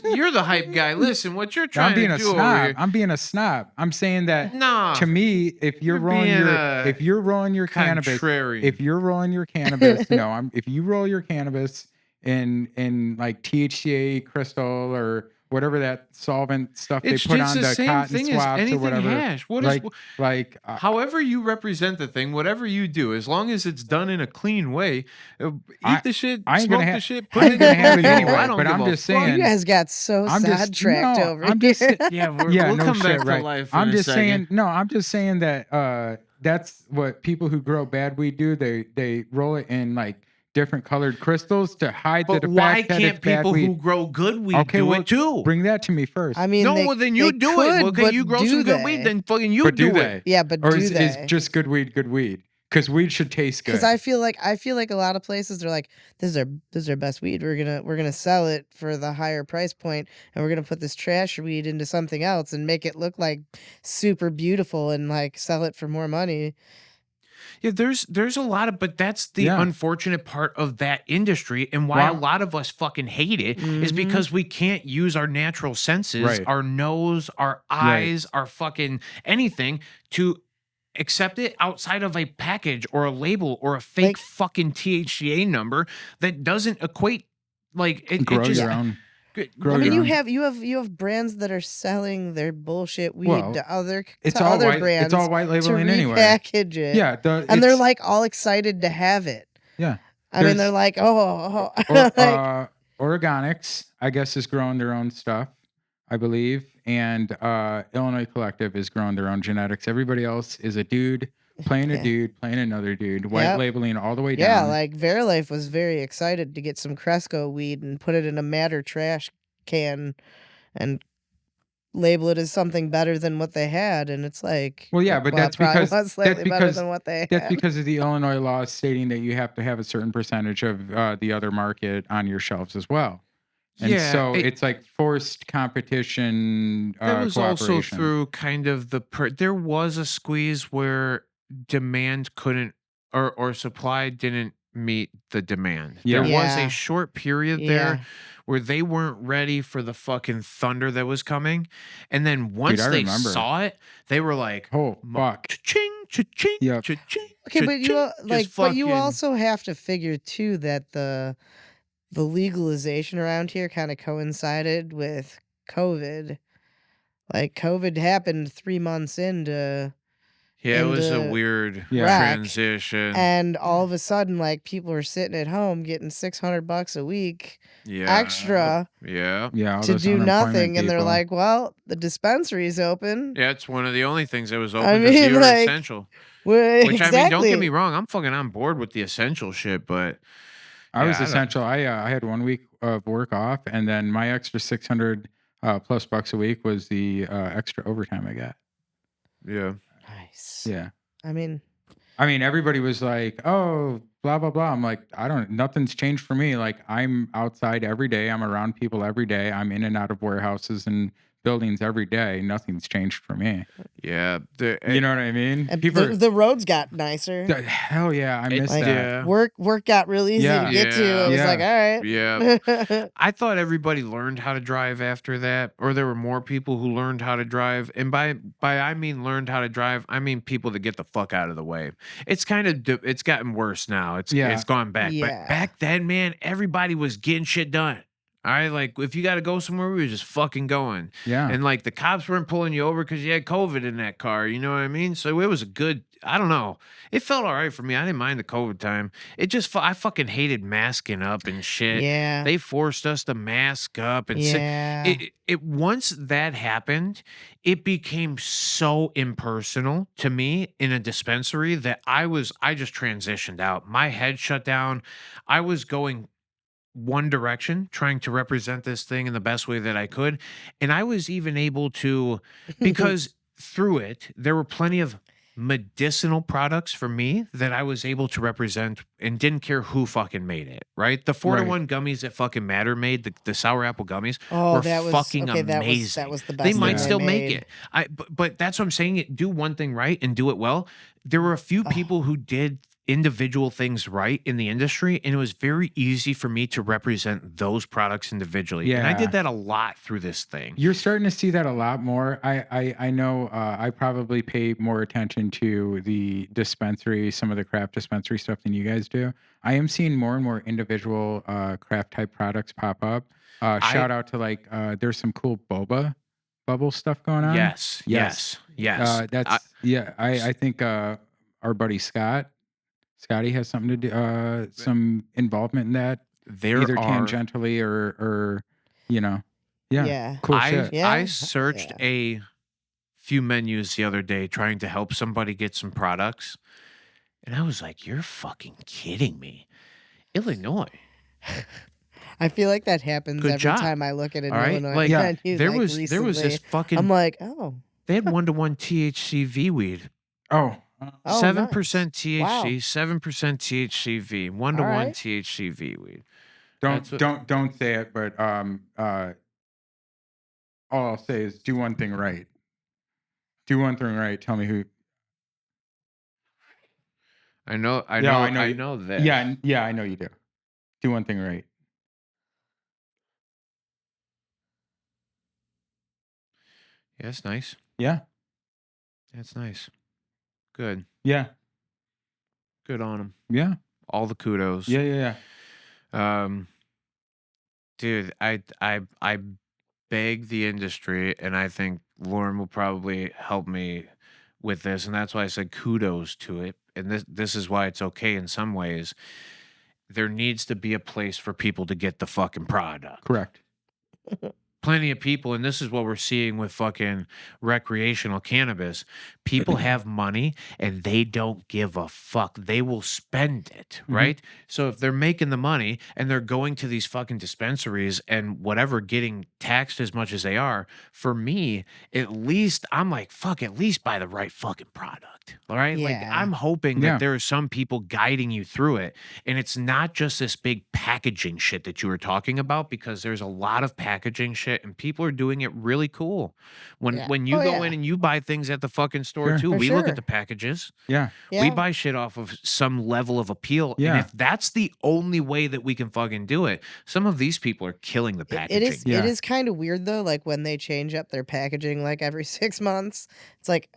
You're the hype guy. Listen, what you're I'm trying being to a do over snob. here. I'm being a snob. I'm saying that Nah, to me, if you're You're rolling being your a if you're rolling your cannabis, contrarian. if you're rolling your cannabis, no, if you roll your cannabis in like THCA crystal or whatever that solvent stuff it's they put just on the the same cotton thing as swabs or anything whatever. hash. What is however you represent the thing, whatever you do, as long as it's done in a clean way, eat the shit, I ain't smoke gonna the ha- shit, I put ain't it gonna in have it the anyway, I don't but give I'm a just fuck. saying- You guys got so I'm just- sidetracked no, over I'm here. just- Yeah, Yeah, we'll no come shit, back right. to life. In I'm a just second. saying. No, I'm just saying that that's what people who grow bad weed do. They roll it in like different colored crystals to hide But the why fact that can't it's bad people weed. who grow good weed Okay, do well, it too? Bring that to me first. I mean, No, they, well then you they do could, it. Well, okay, but you grow do some good they? weed, then fucking you but do it. they? Yeah, but Or do is they? just good weed good weed? Because weed should taste good. Because I feel like a lot of places they're like, this is our best weed. We're gonna sell it for the higher price point, and we're gonna put this trash weed into something else and make it look like super beautiful and like sell it for more money. Yeah, there's a lot of, but that's the Yeah. unfortunate part of that industry, and why a Wow. lot of us fucking hate it is Mhm. because we can't use our natural senses, Right. our nose, our eyes, our fucking anything to accept it outside of a package or a label or a fake Like- fucking THCA number that doesn't equate. Like it grow just your own. Good- Grow I mean, your you own. have brands that are selling their bullshit weed Well, to other It's to all other white. brands It's all white to labeling anyway. repackage it. Yeah, and they're it's- like all excited to have it. yeah. I mean, they're There's- like, oh, Or, Organics, I guess, is growing their own stuff, I believe, and Illinois Collective is growing their own genetics. Everybody else is a dude playing a Yeah. dude playing another dude, white Yep. labeling all the way yeah, down. like Verilife was very excited to get some Cresco weed and put it in a Matter trash can and label it as something better than what they had, and it's like, Well, yeah, but it that's probably because- was slightly that's better because- than what they That's had. because of the Illinois laws stating that you have to have a certain percentage of the other market on your shelves as well. And Yeah, so it's like forced competition. That was also cooperation. through kind of there was a squeeze where demand couldn't or supply didn't meet the demand. Yeah. There was Yeah. a short period Yeah. there where they weren't ready for the fucking thunder that was coming. And then once I they remember. saw it, they were like, Oh, fuck. cha-ching, cha-ching, Yep. cha-ching, Okay, but you cha-ching, just but you fucking- also have to figure too that the legalization around here kind of coincided with COVID. Like COVID happened 3 months into Yeah, it was a into weird Yeah. rec, transition. and all of a sudden, like, people are sitting at home getting $600 a week Yeah. extra Yeah. Yeah. All to those do unemployment nothing, and they're people. like, "Well, the dispensary's open." Yeah, it's one of the only things that was I open because mean, you were like, essential. well, Which, I mean, don't get me exactly. wrong. I'm fucking on board with the essential shit, but I was yeah, I don't- essential. I had 1 week of work off, and then my extra 600 plus bucks a week was the extra overtime I got. yeah. Nice. Yeah. I mean, Everybody was like, "Oh, blah blah blah." I'm like, nothing's changed for me. Like, I'm outside every day. I'm around people every day. I'm in and out of warehouses and buildings every day. Nothing's changed for me. Yeah. You know what I mean? and People, the roads got nicer. hell yeah, I miss Like, that. Yeah. Work got real easy Yeah. to get to. Yeah. It was Yeah. like, all Yeah. right. I thought everybody learned how to drive after that, or there were more people who learned how to drive. And by I mean learned how to drive, I mean people to get the fuck out of the way. It's kind of it's gotten worse now. It's gone back. Yeah. But back then, man, everybody was getting shit done. All right, like if you got to go somewhere, we were just fucking going. Yeah. And like the cops weren't pulling you over because you had COVID in that car. You know what I mean? So it was a good. I don't know. It felt all right for me. I didn't mind the COVID time. It just I fucking hated masking up and shit. Yeah. They forced us to mask up and Yeah. it once that happened, it became so impersonal to me in a dispensary that I just transitioned out. My head shut down. I was going one direction, trying to represent this thing in the best way that I could. And I was even able to, because through it, there were plenty of medicinal products for me that I was able to represent and didn't care who fucking made it, right? The 4-to-1 gummies that fucking Matter made, the sour apple gummies, Oh, were that was fucking okay. amazing. That was the best. They thing might still make made. it. But that's what I'm saying. Do one thing right and do it well. There were a few people who did individual things right in the industry, and it was very easy for me to represent those products individually. And I Yeah. did that a lot through this thing. You're starting to see that a lot more. I know I probably pay more attention to the dispensary, some of the craft dispensary stuff than you guys do. I am seeing more and more individual craft type products pop up. Shout out to like there's some cool boba bubble stuff going on. Yes. That's I think our buddy Scotty has something to do some involvement in that, There either are tangentially or Yeah. cool I shit. Yeah. I searched Yeah. a few menus the other day trying to help somebody get some products. And I was like, you're fucking kidding me. Illinois. I feel like that happens Good every job. time I look at an All right? Illinois Like, menu. there like, was this recently. fucking I'm like, oh, they had 1-to-1 THCV weed. Oh, 7% nice. Wow. THC, 7% THCV, 1-to-1 right. THCV weed. don't That's don't say it, but all I'll say is do one thing right. Do one thing right. Tell me who. I know I I you- know that. Yeah, I know you do. Do one thing right. Yeah, that's nice. Yeah, That's nice. Good. yeah, Good on them. yeah, All the kudos. yeah. Dude, I beg the industry, and I think Lauren will probably help me with this, and that's why I said kudos to it. And this is why it's okay in some ways. There needs to be a place for people to get the fucking product. Correct. Plenty of people, and this is what we're seeing with fucking recreational cannabis. People have money and they don't give a fuck. They will spend it, right? So if they're making the money and they're going to these fucking dispensaries and whatever, getting taxed as much as they are, for me, at least I'm like, fuck, at least buy the right fucking product. All right. Like Yeah. I'm hoping Yeah. that there are some people guiding you through it. And it's not just this big packaging shit that you were talking about, because there's a lot of packaging shit shit, and people are doing it really cool. When Yeah. when you Oh, go yeah. in and you buy things at the fucking store Sure. too, For we look sure. at the packages. Yeah. We Yeah. buy shit off of some level of appeal. And Yeah. if that's the only way that we can fucking do it, some of these people are killing the It packaging. is. Yeah. It is kind of weird though. Like when they change up their packaging, like every 6 months, it's like,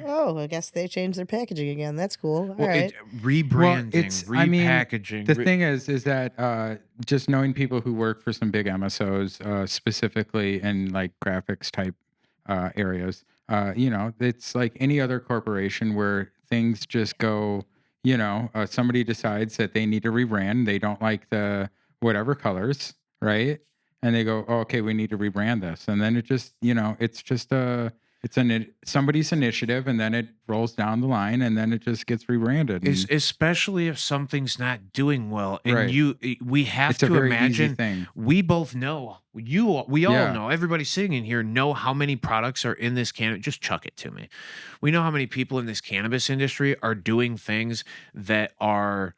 oh, I guess they changed their packaging again. That's cool. All Well, right. rebranding, I mean, repackaging. the thing is that just knowing people who work for some big MSOs, specifically in like graphics type areas, it's like any other corporation where things just go. Somebody decides that they need to rebrand. They don't like the whatever colors, right? And they go, oh, okay, we need to rebrand this, and then it just, it's just somebody's initiative, and then it rolls down the line, and then it just gets rebranded. Is And, especially if something's not doing well, and right. we have It's a to very easy imagine. thing. We both know. We all Yeah. know. Everybody sitting in here know how many products are in this cannabis. Just chuck it to me. We know how many people in this cannabis industry are doing things that are,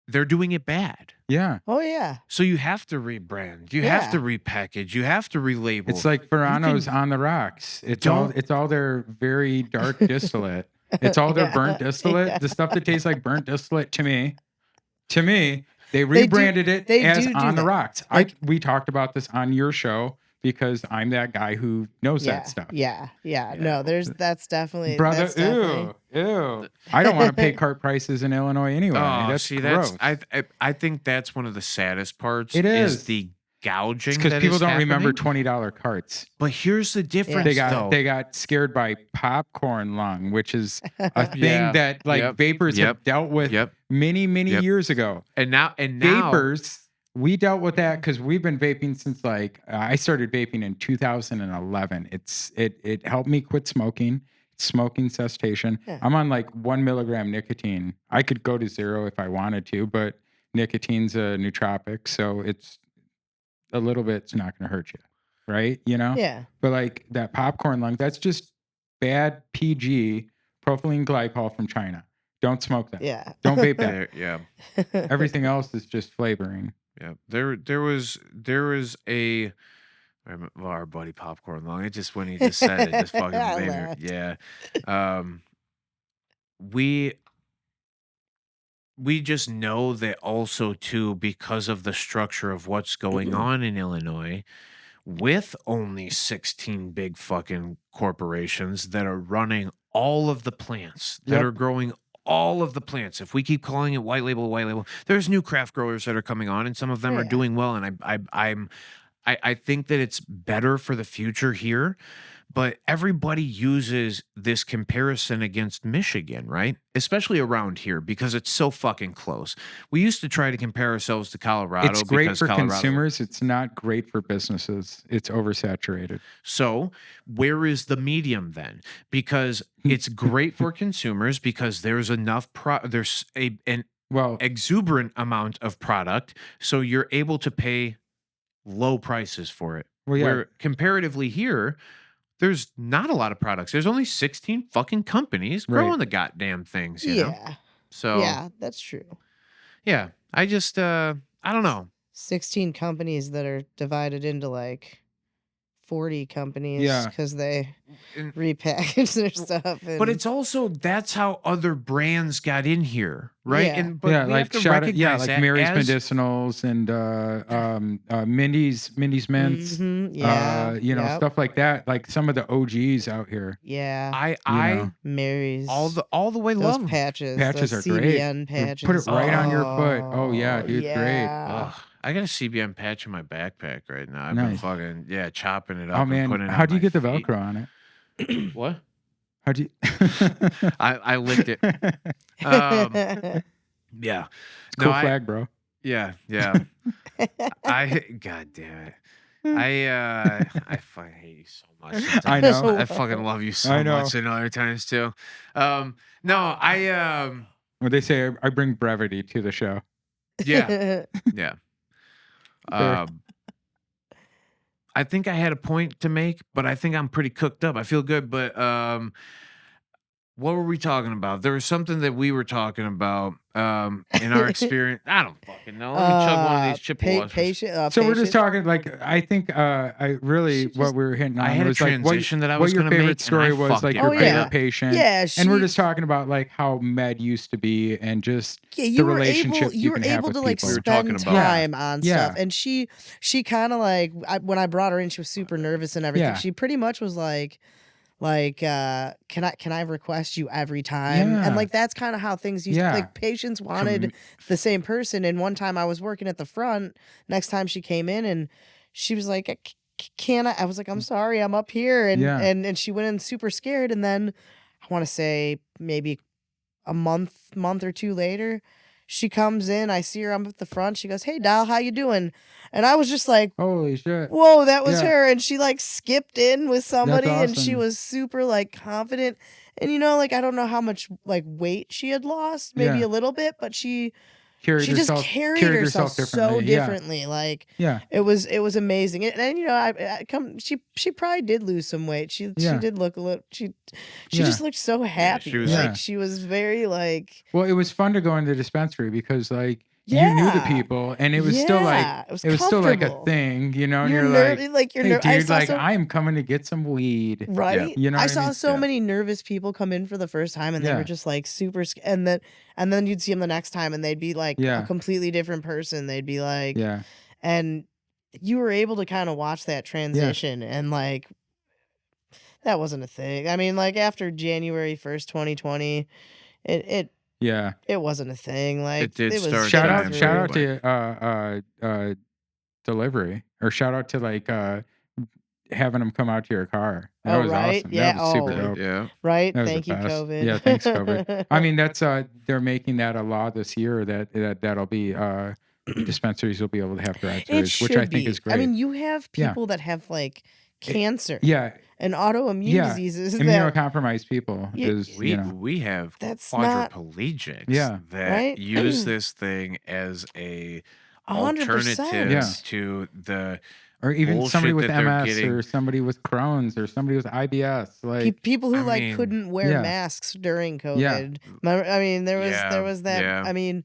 they're doing it bad. Yeah. Oh yeah. So you have to rebrand. You have to Yeah. repackage. You have to relabel. It's like Verano's on the rocks. It's all their very dark distillate. It's all their burnt distillate. Yeah. The stuff that tastes like burnt distillate to me, they They do- rebranded it they as do on the that. rocks. We talked about this on your show because I'm that guy who knows Yeah. that stuff. Yeah. No, that's definitely Brother, that's definitely- ew. I don't want to pay cart prices in Illinois anyway. Oh, That's see, gross. I think that's one of the saddest parts. It is. the gouging. It's because that people is don't remember happening. $20 carts. But here's the difference, Yeah. They got scared by popcorn lung, which is a thing Yeah. that like Yep. vapors Yep. have dealt with Yep. many Yep. years ago. And now Vapors, we dealt with that because we've been vaping since like I started vaping in 2011. It helped me quit smoking. Smoking cessation. Yeah. I'm on like 1 milligram nicotine. I could go to 0 if I wanted to, but nicotine's a nootropic, so it's a little bit. It's not going to hurt you, right? Yeah. But like that popcorn lung, that's just bad PG propylene glycol from China. Don't smoke that. Yeah. Don't vape that. yeah. Everything else is just flavoring. Yeah, there was our buddy Popcorn Lung. It just when he just said it, just fucking I made me. laughed. Yeah, we just know that also too because of the structure of what's going on in Illinois, with only 16 big fucking corporations that are running all of the plants that Yep. are growing all of the plants. If we keep calling it white label, there's new craft growers that are coming on, and some of them are Yeah. doing well. And I think that it's better for the future here. But everybody uses this comparison against Michigan, right? Especially around here because it's so fucking close. We used to try to compare ourselves to Colorado. It's great because for Colorado, consumers. It's not great for businesses. It's oversaturated. So, where is the medium then? Because it's great for consumers because there's enough there's an exuberant amount of product, so you're able to pay low prices for it. Well, yeah. Where comparatively here, there's not a lot of products. There's only 16 fucking companies growing Right. the goddamn things, you know? Yeah. So, Yeah, that's true. yeah, I just I don't know. 16 companies that are divided into like 40 companies Yeah. because they And- repackage their stuff. But and- it's also that's how other brands got in here, right? Yeah. And but yeah, we like have to shout out, recognize like that Mary's as, Medicinals and Mindy's Mints. Mhm, yeah. Yep. Stuff like that. Like some of the OGs out here. Yeah. I know. Mary's. all the way those love 'em. patches. Patches those are great. CBN You patches. put it right on your foot. Oh, yeah, dude, great. yeah. Ugh, I got a CBN patch in my backpack right now. I've been Nice. fucking chopping it up. Oh and man, putting it how on do you my get the feet. Velcro on it? What? How do you? I licked it. Yeah. Cool I- flag, bro. Yeah, yeah. God damn it. I fucking hate you so much. I know. I fucking love you I so know. much and other times too. No, When they say I bring brevity to the show. yeah. Yeah. I think I had a point to make, but I think I'm pretty cooked up. I feel good, but what were we talking about? There was something that we were talking about in our experience. I don't fucking know. Let me chug one of these Chippewas. So we're just talking like I think I really what we were hitting I on had a was like transition that I what was your gonna favorite make, and story I was, like fucking your favorite yeah. patient. Yeah, and we're she- just talking about like how med used to be and just Yeah, the you were relationships able, you were can have able with to like people. We were talking spend about- time on Yeah. stuff, and she kind of like when I brought her in, she was super nervous and everything. Yeah. She pretty much was like can I request you every time? Yeah. And like that's kind of how things used to, Yeah. like patients wanted the same person. And one time I was working at the front, next time she came in and she was like, can I was like, I'm sorry, I'm up here. And Yeah. and she went in super scared, and then I want to say maybe a month or two later, she comes in, I see her, I'm at the front, she goes, "Hey doll, how you doing?" And I was just like, Holy shit. whoa, that was Yeah. her. And she like skipped in with somebody, and she awesome. was super like confident. And you know, like I don't know how much like weight she had lost, maybe Yeah. a little bit, but she Carried just herself, carried carried herself so differently. Yeah. differently. Like Yeah. it was amazing. And you know, I come she probably did lose some weight. She Yeah. did look a little she Yeah. just looked so happy. she was- like Yeah. she was very like Well, it was fun to go into the dispensary because like you knew the Yeah. people and it was still Yeah, like it was still like a comfortable. thing, you know, and You're you're nervous, like you're hey, nervous. I dude, saw like some, I'm coming to get some weed. right? You know I what I saw mean? so Yeah. many nervous people come in for the first time, and they Yeah. were just like super and then you'd see them the next time and they'd be like Yeah. a completely different person. They'd be like, Yeah. and you were able to kind of watch that transition, and like that wasn't a thing. I mean, like after January 1st, 2020, Yeah. it wasn't a thing. Like It did was start Shout time out for shout out everybody. to delivery, or shout out to like having them come out to your car. That Oh, was right? awesome. Yeah. That was super Oh. dope. Yeah. right. That was Thank the you, best. COVID. Yeah, thanks, COVID. I mean, that's they're making that a law this year that'll be dispensaries will be able to have It drive-throughs, should which I think be. is great. I mean, you have Yeah. people that have like cancer yeah, and autoimmune Yeah. diseases that immunocompromised people Yeah, is We you know we have That's not- quadriplegics Yeah. that Right? use this thing as a 100%. alternative Yeah. to the or even somebody bullshit with that they're MS getting. or somebody with Crohn's or somebody with IBS. Like people who I like mean, couldn't wear yeah. masks during COVID. Yeah. I mean, there Yeah, was that. yeah. I mean,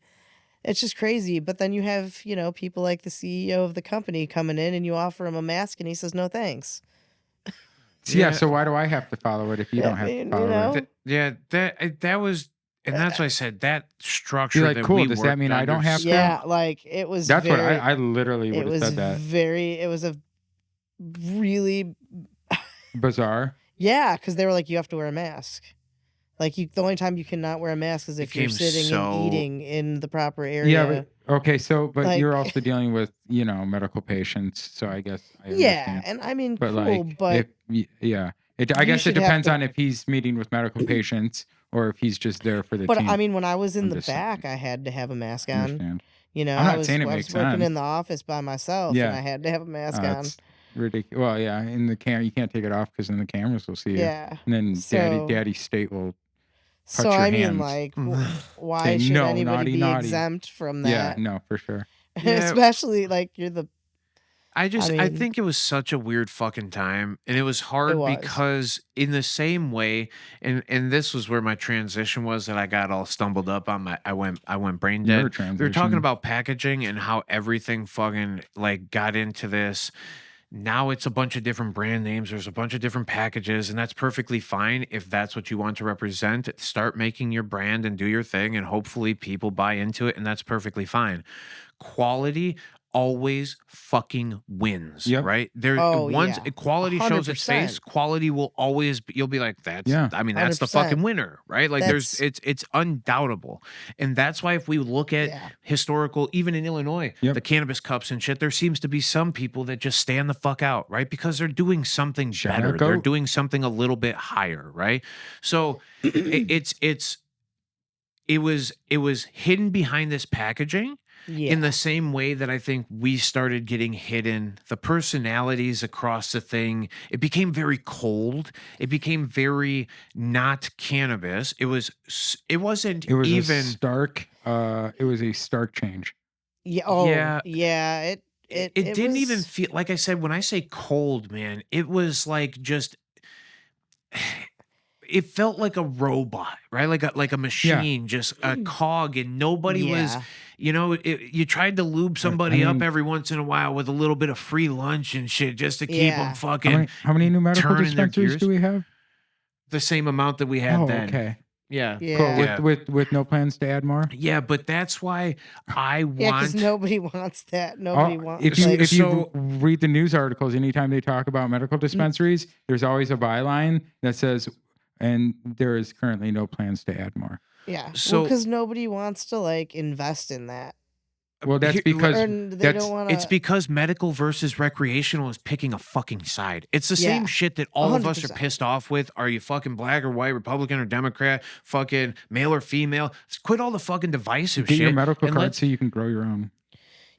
it's just crazy. But then you have, you know, people like the CEO of the company coming in, and you offer him a mask, and he says no thanks. yeah. So why do I have to follow it if you don't have I mean, to follow you know, it? Yeah, that was, and that's why I said that structure. You're like, that cool, we does that worked mean I don't under have to? yeah, like it was. That's what very, I literally It would have was said that. it was a really Bizarre. yeah, because they were like, you have to wear a mask. Like the only time you cannot wear a mask is if you're became sitting so- and eating in the proper area. Yeah, but okay, so but Like- you're also dealing with, you know, medical patients, so I guess I Yeah, understand. and I mean, But cool, like but yeah. I You guess it should have depends to- on if he's meeting with medical patients or if he's just there for the but team. I mean, when I was in I'm the just saying. back, I had to have a mask I on. understand. You know, I'm not I was, saying it I makes was working in sense. the office by myself, Yeah. and I had to have a mask on. That's ridiculous. Well, yeah, in the you can't take it off because then the cameras will see you. Yeah. And then So- daddy state will So touch your I mean, hands. like, why Say, should "No, anybody naughty, be naughty." exempt from yeah, that? no, for sure. Yeah. Especially like you're the I mean- think it was such a weird fucking time, and it was hard was. because in the same way, and this was where my transition was that I got all stumbled up on my I went brain Your dead. We were transition. talking about packaging and how everything fucking like got into this. Now it's a bunch of different brand names. There's a bunch of different packages, and that's perfectly fine if that's what you want to represent. Start making your brand and do your thing, and hopefully people buy into it, and that's perfectly fine. Quality always fucking wins, Yep. right? There Oh, once yeah. quality shows its 100%. face, quality will always be, you'll be like, that's Yeah. I mean, that's the 100%. fucking winner, right? Like That's- it's undoubtable. And that's why if we look at Yeah. historical, even in Illinois, Yep. the cannabis cups and shit, there seems to be some people that just stand the fuck out, right? Because they're doing something Shout out better. They're Goat. doing something a little bit higher, right? So it was hidden behind this packaging. yeah. In the same way that I think we started getting hidden, the personalities across the thing, it became very cold. It became very not cannabis. It wasn't It was even a stark change. yeah. Oh, yeah. yeah. It didn't even was- feel like I said when I say cold, man, it was like just it felt like a robot, right? Like a machine, just a cog, and nobody was, Yeah. you tried to lube somebody up every once in a while with a little bit of free lunch and shit just to keep them Yeah. fucking How many new medical turning their dispensaries gears. do we have? The same amount that we had Oh, then. okay. Yeah. Cool. Yeah. With no plans to add more. Yeah, but that's why I Yeah, because want. nobody wants that. Nobody wants. If you like, if you So- read the news articles, anytime they talk about medical dispensaries, there's always a byline that says, "And there is currently no plans to add more." yeah. So- because nobody wants to like invest in that, Well, that's Here- because or they that's don't want It's to. because medical versus recreational is picking a fucking side. It's the same Yeah. shit that all of us are 100%. pissed off with. Are you fucking black or white, Republican or Democrat, fucking male or female? Quit all the fucking divisive get shit. your medical and card let's- so you can grow your own.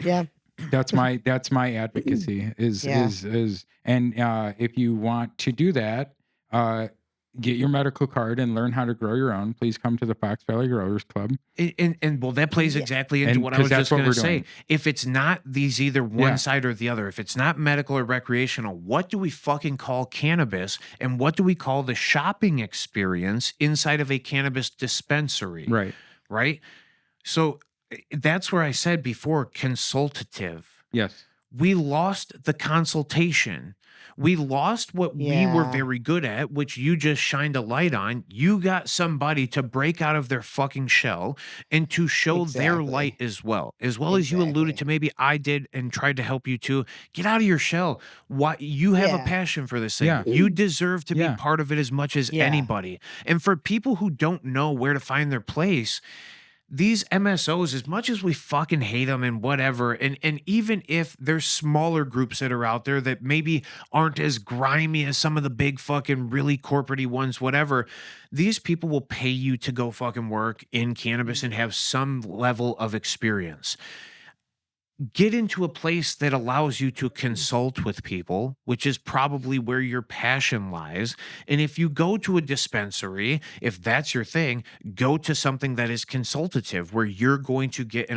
Yeah. That's my advocacy is Yeah. and if you want to do that, get your medical card and learn how to grow your own. Please come to the Fox Valley Growers Club. And well, that plays Yeah. exactly into And what I was 'cause that's just what going to we're say. doing. If it's not these either one Yeah. side or the other, if it's not medical or recreational, what do we fucking call cannabis? And what do we call the shopping experience inside of a cannabis dispensary? Right. Right? So that's where I said before, consultative. Yes. We lost the consultation. We lost what we were Yeah. very good at, which you just shined a light on. You got somebody to break out of their fucking shell and to show their Exactly. light as well as you alluded Exactly. to. Maybe I did and tried to help you too. Get out of your shell. Why you have a Yeah. passion for this thing. Yeah. You deserve to Yeah. be part of it as much as Yeah. anybody. And for people who don't know where to find their place, these MSOs, as much as we fucking hate them and whatever, and even if there's smaller groups that are out there that maybe aren't as grimy as some of the big fucking really corporate-y ones, whatever, these people will pay you to go fucking work in cannabis and have some level of experience. Get into a place that allows you to consult with people, which is probably where your passion lies. And if you go to a dispensary, if that's your thing, go to something that is consultative, where you're going to get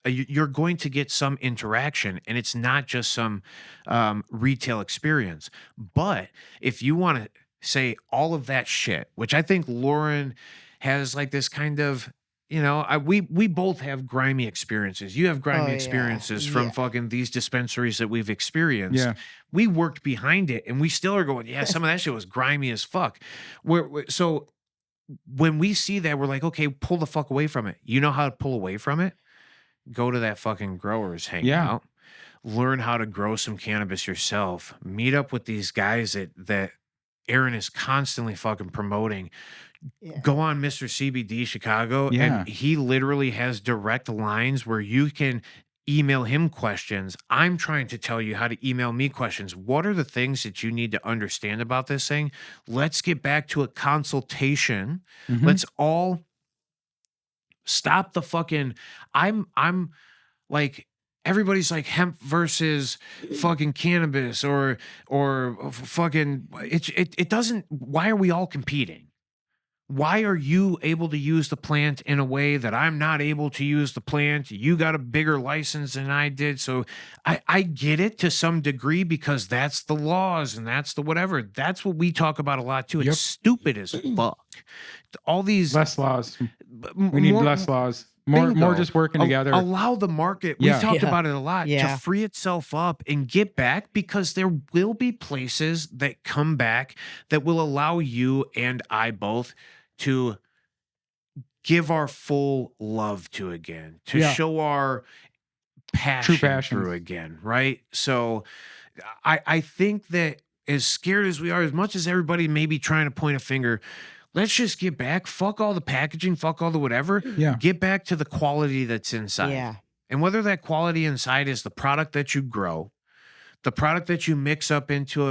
you're going to get some interaction, and it's not just some retail experience. But if you want to say all of that shit, which I think Lauren has like this kind of, we both have grimy experiences. You have grimy yeah. experiences from Yeah. fucking these dispensaries that we've experienced. Yeah. We worked behind it, and we still are going, yeah, some of that shit was grimy as fuck. So when we see that, we're like, okay, pull the fuck away from it. You know how to pull away from it? Go to that fucking growers hangout. Learn how to grow some cannabis yourself. Meet up with these guys that Aaron is constantly fucking promoting. Yeah. Go on Mr. CBD Chicago, Yeah. and he literally has direct lines where you can email him questions. I'm trying to tell you how to email me questions. What are the things that you need to understand about this thing? Let's get back to a consultation. Mhm. Let's all stop the fucking I'm like, everybody's like hemp versus fucking cannabis or fucking it doesn't. Why are we all competing? Why are you able to use the plant in a way that I'm not able to use the plant? You got a bigger license than I did. So I get it to some degree, because that's the laws and that's the whatever. That's what we talk about a lot too. It's Yep. stupid as fuck. All these Less laws. m- We need more- less laws. More Bingo. just working together. Allow the market. Yeah. We've talked Yeah. about it a lot, Yeah. to free itself up and get back, because there will be places that come back that will allow you and I both to give our full love to again, to Yeah. show our passion passions. through again, right? So I think that as scared as we are, as much as everybody may be trying to point a finger, let's just get back. Fuck all the packaging, fuck all the whatever. Yeah. Get back to the quality that's inside. Yeah. And whether that quality inside is the product that you grow, the product that you mix up into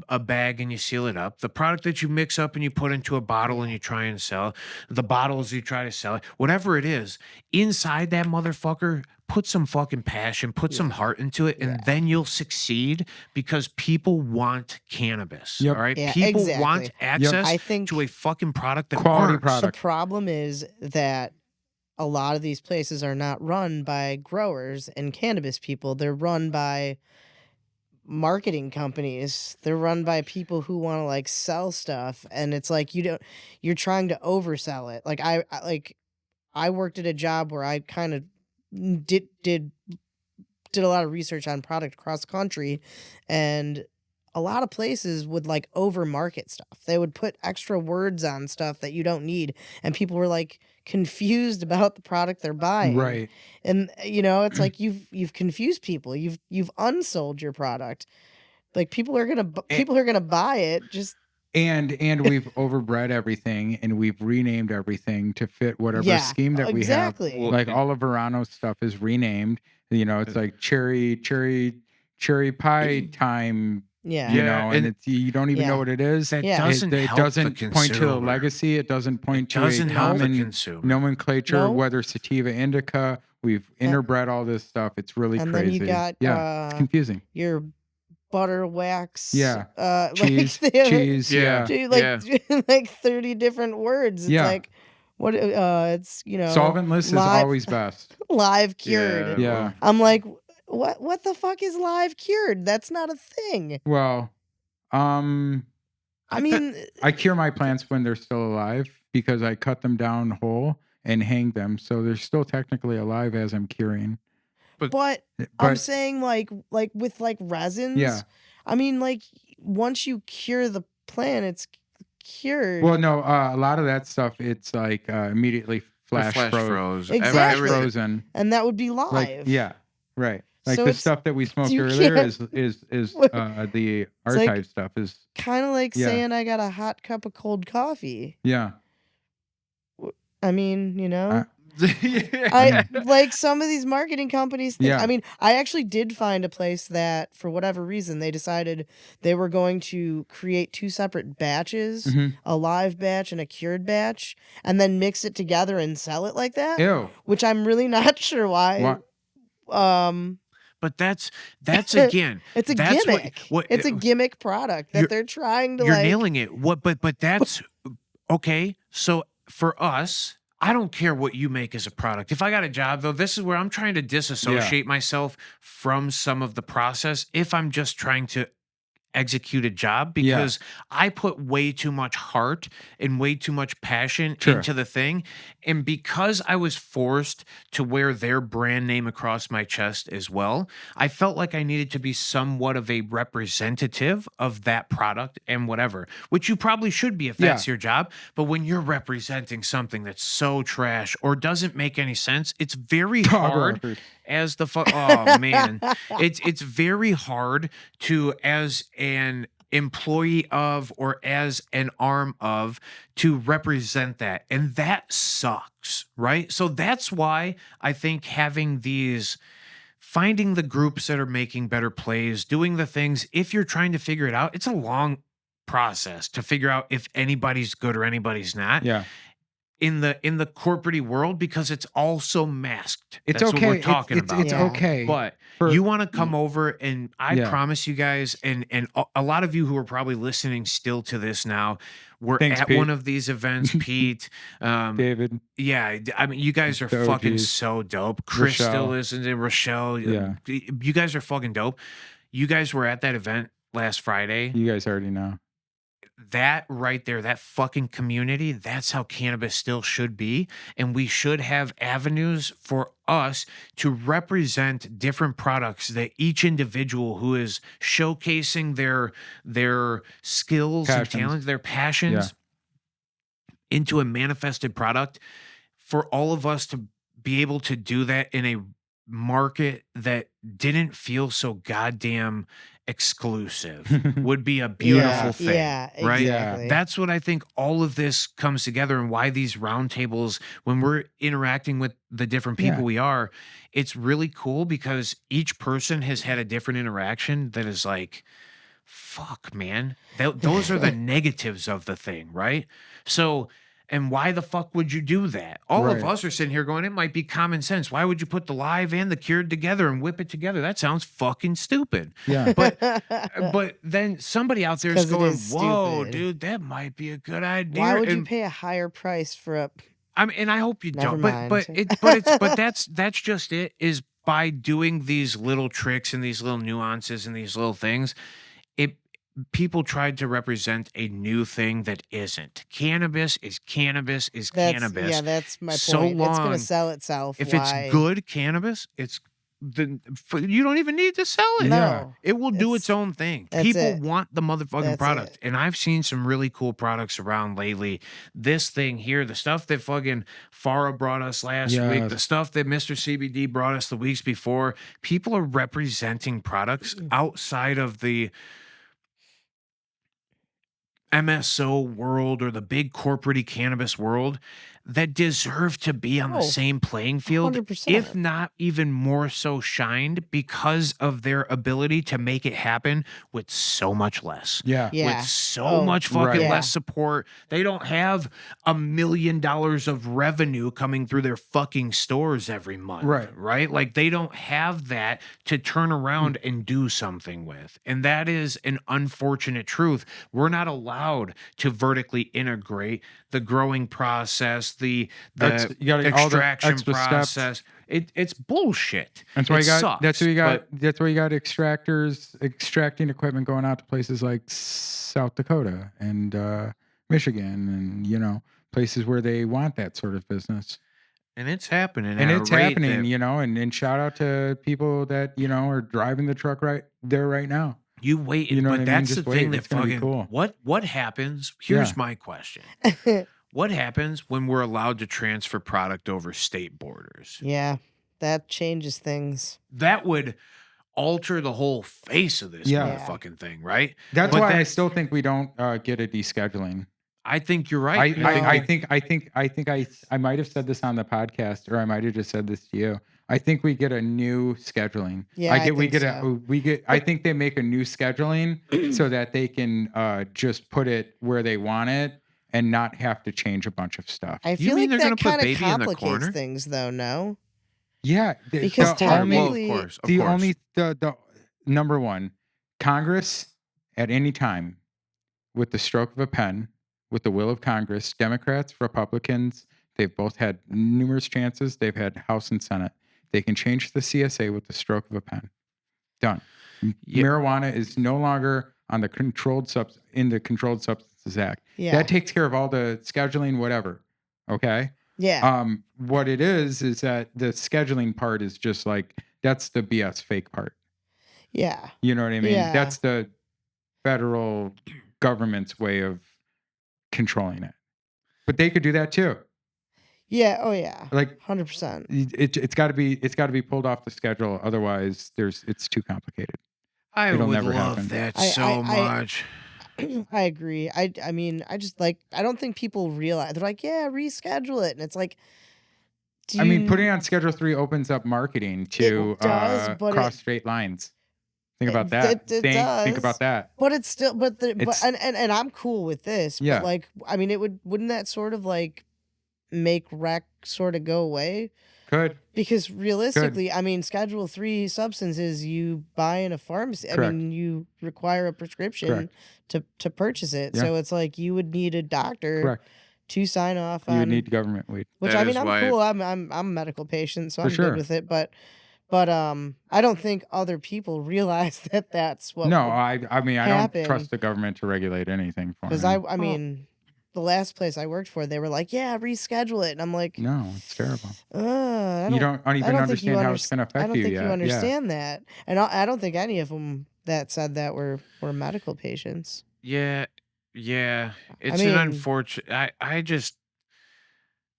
a bag and you seal it up, the product that you mix up and you put into a bottle and you try and sell, the bottles you try to sell, whatever it is, inside that motherfucker, put some fucking passion, put some heart into it, and then you'll succeed, because people want cannabis. Yep. All right. Yeah, People exactly. want access I think to a fucking product that Quality works. product. the problem is that a lot of these places are not run by growers and cannabis people. They're run by marketing companies. They're run by people who want to like sell stuff, and it's like you're trying to oversell it. Like I worked at a job where I kind of did a lot of research on product across the country, and a lot of places would like overmarket stuff. They would put extra words on stuff that you don't need, and people were like confused about the product they're buying. Right. And it's like you've confused people. You've unsold your product. Like people are gonna buy it. Just And we've overbred everything, and we've renamed everything to fit whatever yeah, scheme that we have. exactly. Well, Like all of Verano's stuff is renamed. It's like cherry pie time. Yeah. Yeah, And and it's you don't even know Yeah. what it is. that Yeah. doesn't It help the doesn't point to the consumer. legacy. It doesn't point to a doesn't help the common consumer. nomenclature, No. whether sativa, indica. We've interbred all this stuff. It's really And crazy. then you got it's confusing. your butter wax. Yeah. Like Cheese, they have cheese. Yeah. dude, like 30 different words. It's Yeah. like what it's Solventless is live- always best. live cured. Yeah. I'm like, what the fuck is live cured? That's not a thing. Well, I mean, I cure my plants when they're still alive because I cut them down whole and hang them, so they're still technically alive as I'm curing. but I'm But saying like with like resins. Yeah. I mean, like once you cure the plant, it's cured. well, no, a lot of that stuff it's like immediately flash froze, froze. Exactly. flash Everything. frozen. and that would be live. Like right. Like So the it's- stuff that we smoked you earlier can't- is What- the like- archive stuff is Kind of like Yeah. saying I got a hot cup of cold coffee. yeah. I mean, Yeah. I like some of these marketing companies think, Yeah. I mean, I actually did find a place that for whatever reason they decided they were going to create two separate batches, Mhm. a live batch and a cured batch, and then mix it together and sell it like that, Ew. which I'm really not sure why. But that's again. It's a that's gimmick. What It's a gimmick product that you're- they're trying to you're like nailing it. But that's okay. So for us, I don't care what you make as a product. If I got a job though, this is where I'm trying to disassociate myself from some of the process if I'm just trying to execute a job because I put way too much heart and way too much passion Sure. into the thing. And because I was forced to wear their brand name across my chest as well, I felt like I needed to be somewhat of a representative of that product and whatever, which you probably should be if that's your job. But when you're representing something that's so trash or doesn't make any sense, it's very Dog hard rockers. as the oh man, it's very hard to as an employee of or as an arm of to represent that, and that sucks, right? So that's why I think having these finding the groups that are making better plays, doing the things, if you're trying to figure it out, it's a long process to figure out if anybody's good or anybody's not. Yeah. In the corporate world, because it's all so masked. It's That's okay. what we're talking it's, about. It's Yeah. okay. But For- you want to come over, and I Yeah. promise you guys, and a lot of you who are probably listening still to this now, we're Thanks, at Pete. one of these events, Pete. David. Yeah, I mean, you guys are The fucking OGs. so dope. Chris Rochelle. still listens, and Rochelle. Yeah. You guys are fucking dope. You guys were at that event last Friday. You guys already know. That right there, that fucking community, that's how cannabis still should be. And we should have avenues for us to represent different products that each individual who is showcasing their skills and Passions. talents, their passions into a manifested product, for all of us to be able to do that in a market that didn't feel so goddamn exclusive would be a beautiful thing. Yeah, right? exactly. That's what I think all of this comes together, and why these roundtables, when we're interacting with the different people Yeah. we are, it's really cool because each person has had a different interaction that is like, fuck, man. Those are the negatives of the thing, right? So, and why the fuck would you do that? All of Right. us are sitting here going, it might be common sense. Why would you put the live and the cured together and whip it together? That sounds fucking stupid. Yeah. But then somebody out there is 'Cause it going, is whoa, stupid. dude, that might be a good idea. Why would you And- pay a higher price for a I mean, and I hope you Never don't. But mind. but that's just it. Is by doing these little tricks and these little nuances and these little things, it people tried to represent a new thing that isn't. Cannabis is cannabis is cannabis. Yeah, that's my So point. It's gonna long, sell itself. if Why? it's good cannabis, you don't even need to sell it. No. It will do its It's- own thing. that's People it. want the motherfucking That's product. it. And I've seen some really cool products around lately. This thing here, the stuff that fucking Farah brought us last week, Yes. the stuff that Mr. CBD brought us the weeks before, people are representing products outside of the MSO world or the big corporate cannabis world that deserve to be on the Oh, same playing field, 100%. if not even more so shined because of their ability to make it happen with so much less. Yeah. Yeah. With so Oh, much fucking right. less support. They don't have $1 million of revenue coming through their fucking stores every month. Right. Right? Like they don't have that to turn around and do something with. And that is an unfortunate truth. We're not allowed to vertically integrate the growing process, the You gotta all the extraction extra steps. process. It's bullshit. That's why It you got. sucks, That's why you got. but That's why you got extracting equipment going out to places like South Dakota and Michigan, and places where they want that sort of business. and it's happening. And at a it's rate happening, that and shout out to people that are driving the truck right there right now. you wait. You know But what I mean? that's Just the wait. thing that It's gonna be fucking cool. what happens. Here's Yeah. my question. What happens when we're allowed to transfer product over state borders? Yeah, that changes things. That would alter the whole face of this Yeah. motherfucking thing, right? That's But why I that- still think we don't get a descheduling. I think you're right. I might have said this on the podcast, or I might have just said this to you. I think we get a new scheduling. Yeah, I think I think they make a new scheduling so that they can just put it where they want it and not have to change a bunch of stuff. I You feel mean like they're that gonna put kind of baby in the complicates corner? things, though. No, Yeah, Because the Well, only technically- of course. the only the number one, Congress at any time, with the stroke of a pen, with the will of Congress, Democrats, Republicans, they've both had numerous chances. They've had House and Senate. They can change the CSA with the stroke of a pen. Done. Yeah. Marijuana is no longer on the Controlled Substances Act. yeah, That takes care of all the scheduling, whatever. Okay. yeah, What it is that the scheduling part is just like, that's the BS fake part. yeah, You know what I mean? Yeah. That's the federal government's way of controlling it. But they could do that too. yeah. Oh yeah, Like 100%. it's got to be pulled off the schedule. Otherwise, it's too complicated. I It'll would never love happen. that I- so I- much. I agree. I mean, I just I don't think people realize. They're like, yeah, reschedule it, and it's like, do I mean, you- putting it on Schedule 3 opens up marketing to It does, but cross it- straight lines. Think It- about that. it Think does. about that. But it's still, but It's- and I'm cool with this. Yeah. But like, I mean, wouldn't that sort of like make rec sort of go away? Good. Because realistically, I mean, Schedule 3 substances you buy in a pharmacy. I Correct. mean, you require a prescription Correct. to purchase it. Yeah. So it's like you would need a doctor Correct. to sign off You on. would need government weed. Which That I mean, is I'm why- cool. I'm a medical patient, so For I'm sure. good with it. But I don't think other people realize that that's what. No, I mean, I happen. don't trust the government to regulate anything for me. Because I mean, the last place I worked for, they were like, yeah, reschedule it, and I'm like, No, it's terrible. I You don't even I don't think you understand how it's going to affect I don't you think yet. you Yeah. understand that, and I don't think any of them that said that were medical patients. Yeah. It's mean- an unfortunate. I just,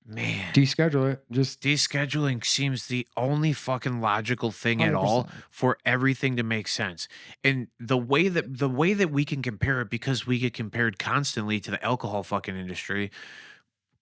man, Deschedule it. Just descheduling seems the only fucking logical thing at all 100%. for everything to make sense. And the way that we can compare it, because we get compared constantly to the alcohol fucking industry,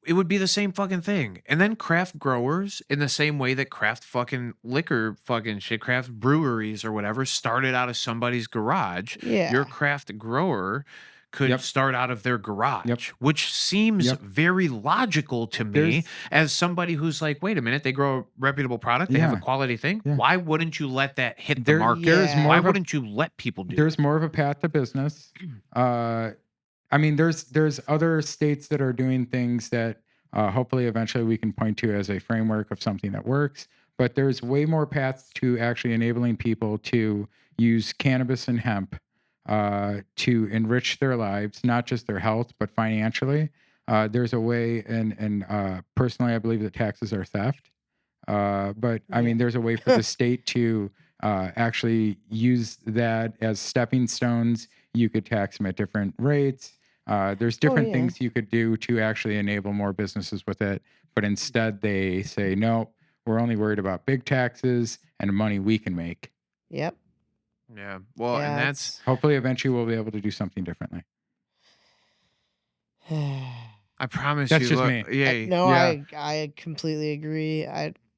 it would be the same fucking thing. And then craft growers, in the same way that craft fucking liquor fucking shit, craft breweries or whatever started out of somebody's garage. Yeah. Your craft grower could Yep. start out of their garage, Yep. which seems Yep. very logical to me There's- as somebody who's like, wait a minute, they grow a reputable product, they have a Yeah. quality thing. Yeah. Why wouldn't you let that hit the There- market? there's Yeah. more Why of a wouldn't you let people do there's more of a path to business. I mean, there's other states that are doing things that hopefully eventually we can point to as a framework of something that works. but there's way more paths to actually enabling people to use cannabis and hemp to enrich their lives, not just their health, but financially. There's a way, and personally, I believe that taxes are theft. But I mean, there's a way for the state to actually use that as stepping stones. You could tax them at different rates. There's different things you could do to actually enable more businesses with it. But instead, they say, no, we're only worried about big taxes and money we can make. Yep. Yeah. Well, and that's Hopefully, eventually, we'll be able to do something differently. I promise That's you. just Look, me. yeah. No, Yeah. I completely agree.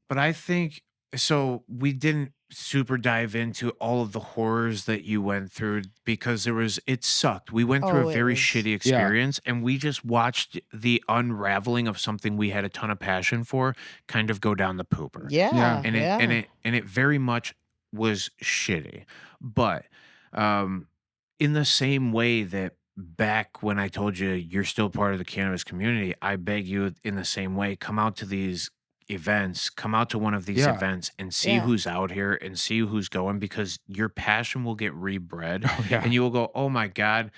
But I think so. We didn't super dive into all of the horrors that you went through because it sucked. We went through Oh, a it very was- shitty experience and we just watched the unraveling of something we had a ton of passion for kind of go down the pooper. Yeah. And it very much was shitty. But in the same way that back when I told you you're still part of the cannabis community, I beg you in the same way, come out to these events, come out to one of these Yeah. events and see Yeah. who's out here and see who's going because your passion will get rebred Oh, yeah. and you will go, oh my God,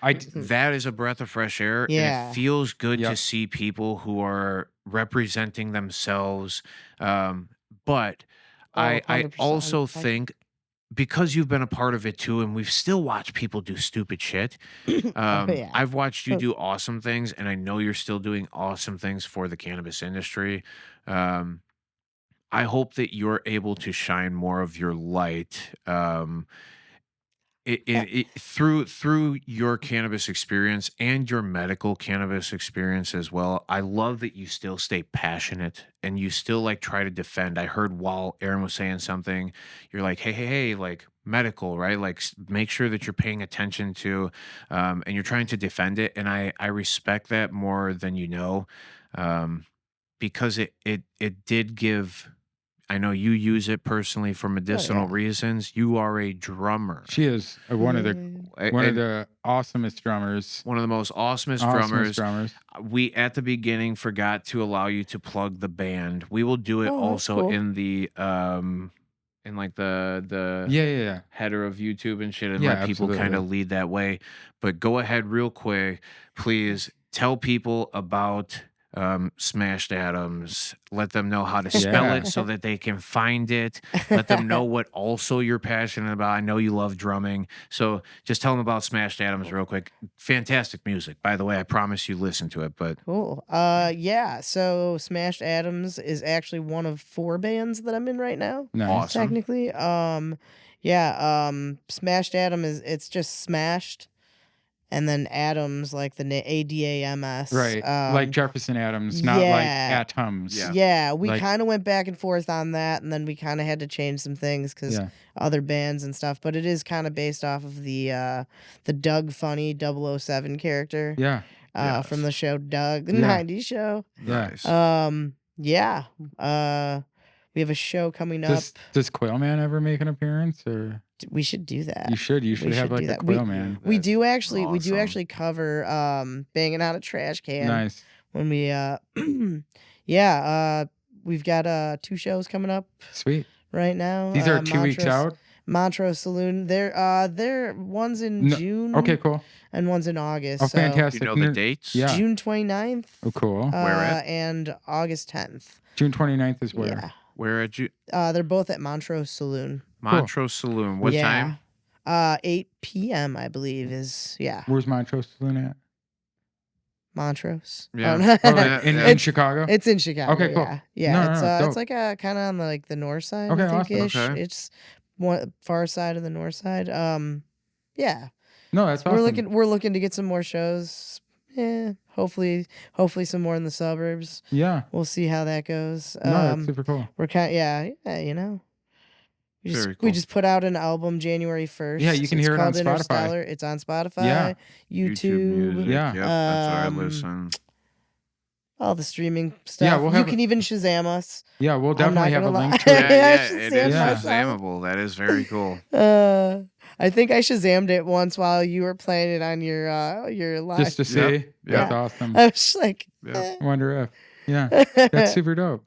I that is a breath of fresh air. And Yeah. it feels good to Yep. see people who are representing themselves. But I 100%. also think because you've been a part of it too, and we've still watched people do stupid shit. yeah. I've watched you do awesome things, and I know you're still doing awesome things for the cannabis industry. I hope that you're able to shine more of your light through your cannabis experience and your medical cannabis experience as well. I love that you still stay passionate and you still like try to defend. I heard while Aaron was saying something, you're like, hey, like medical, right? Like make sure that you're paying attention to, and you're trying to defend it. And I respect that more than you know, because it did give. I know you use it personally for medicinal reasons. You are a drummer. She is one of the And awesomest drummers. one of the most awesomest drummers. We at the beginning forgot to allow you to plug the band. We will do it Oh, that's also cool. in the in like the Yeah. header of YouTube and shit and Yeah, let people kind absolutely. of lead that way. But go ahead real quick, please tell people about Smashed Atoms. Let them know how to spell Yeah. it so that they can find it. Let them know what also you're passionate about. I know you love drumming. So just tell them about Smashed Atoms real quick. Fantastic music. By the way, I promise you listen to it, but Cool. Yeah. So Smashed Atoms is actually one of 4 bands that I'm in right now. Nice. Awesome. Technically. Smashed Atom it's just smashed, and then atoms like the ADAMS. Right. Like Jefferson Adams, not like yeah. atoms. Yeah. Yeah, we Like- kind of went back and forth on that, and then we kind of had to change some things because Yeah. other bands and stuff. But it is kind of based off of the Doug Funny 007 character. Yeah. From the show Doug, the Yeah. 90s show. Yeah. Nice. We have a show coming up. Does Quailman ever make an appearance, or We should do that. you should we have should like do the that. Quailman. We do actually awesome. cover Banging Out a Trash Can. Nice. When we we've got 2 shows coming up Sweet. right now. These are 2 weeks Montrose- out. Montrose Saloon. They're one's in June. Okay, cool. And one's in August. Oh, so fantastic. You know the dates? Yeah. June 29th. Oh, cool. Where at? And August 10th. June 29th is where? Yeah. Where at you? They're both at Montrose Saloon. Montrose Saloon. What time? 8 p.m. I believe is Where's Montrose Saloon at? Montrose. Yeah. Oh, no. Oh, in It's- Chicago? It's in Chicago. Okay, cool. Yeah, No, it's dope. it's like kind of on the north side. Okay, I think awesome. ish. Okay. It's one far side of the north side. Yeah. No, that's awesome. We're looking to get some more shows. Yeah, hopefully some more in the suburbs. Yeah. We'll see how that goes. No, that's super cool. We're you know. Very We cool. just put out an album January 1st. Yeah, you can hear it on called Spotify. Interstellar. It's on Spotify, Yeah. YouTube, music. Yeah. Yep, that's where I Um, listen. all the streaming stuff. Yeah, we'll you have can even Shazam us. Yeah, we'll I'm not definitely have a gonna link lie. to it. Yeah, I it Shazam is myself. Shazamable. That is very cool. I think I Shazammed it once while you were playing it on your live. Just to see. Yep. That's Yeah. awesome. I was like, Yeah. I wonder if. Yeah. That's super dope.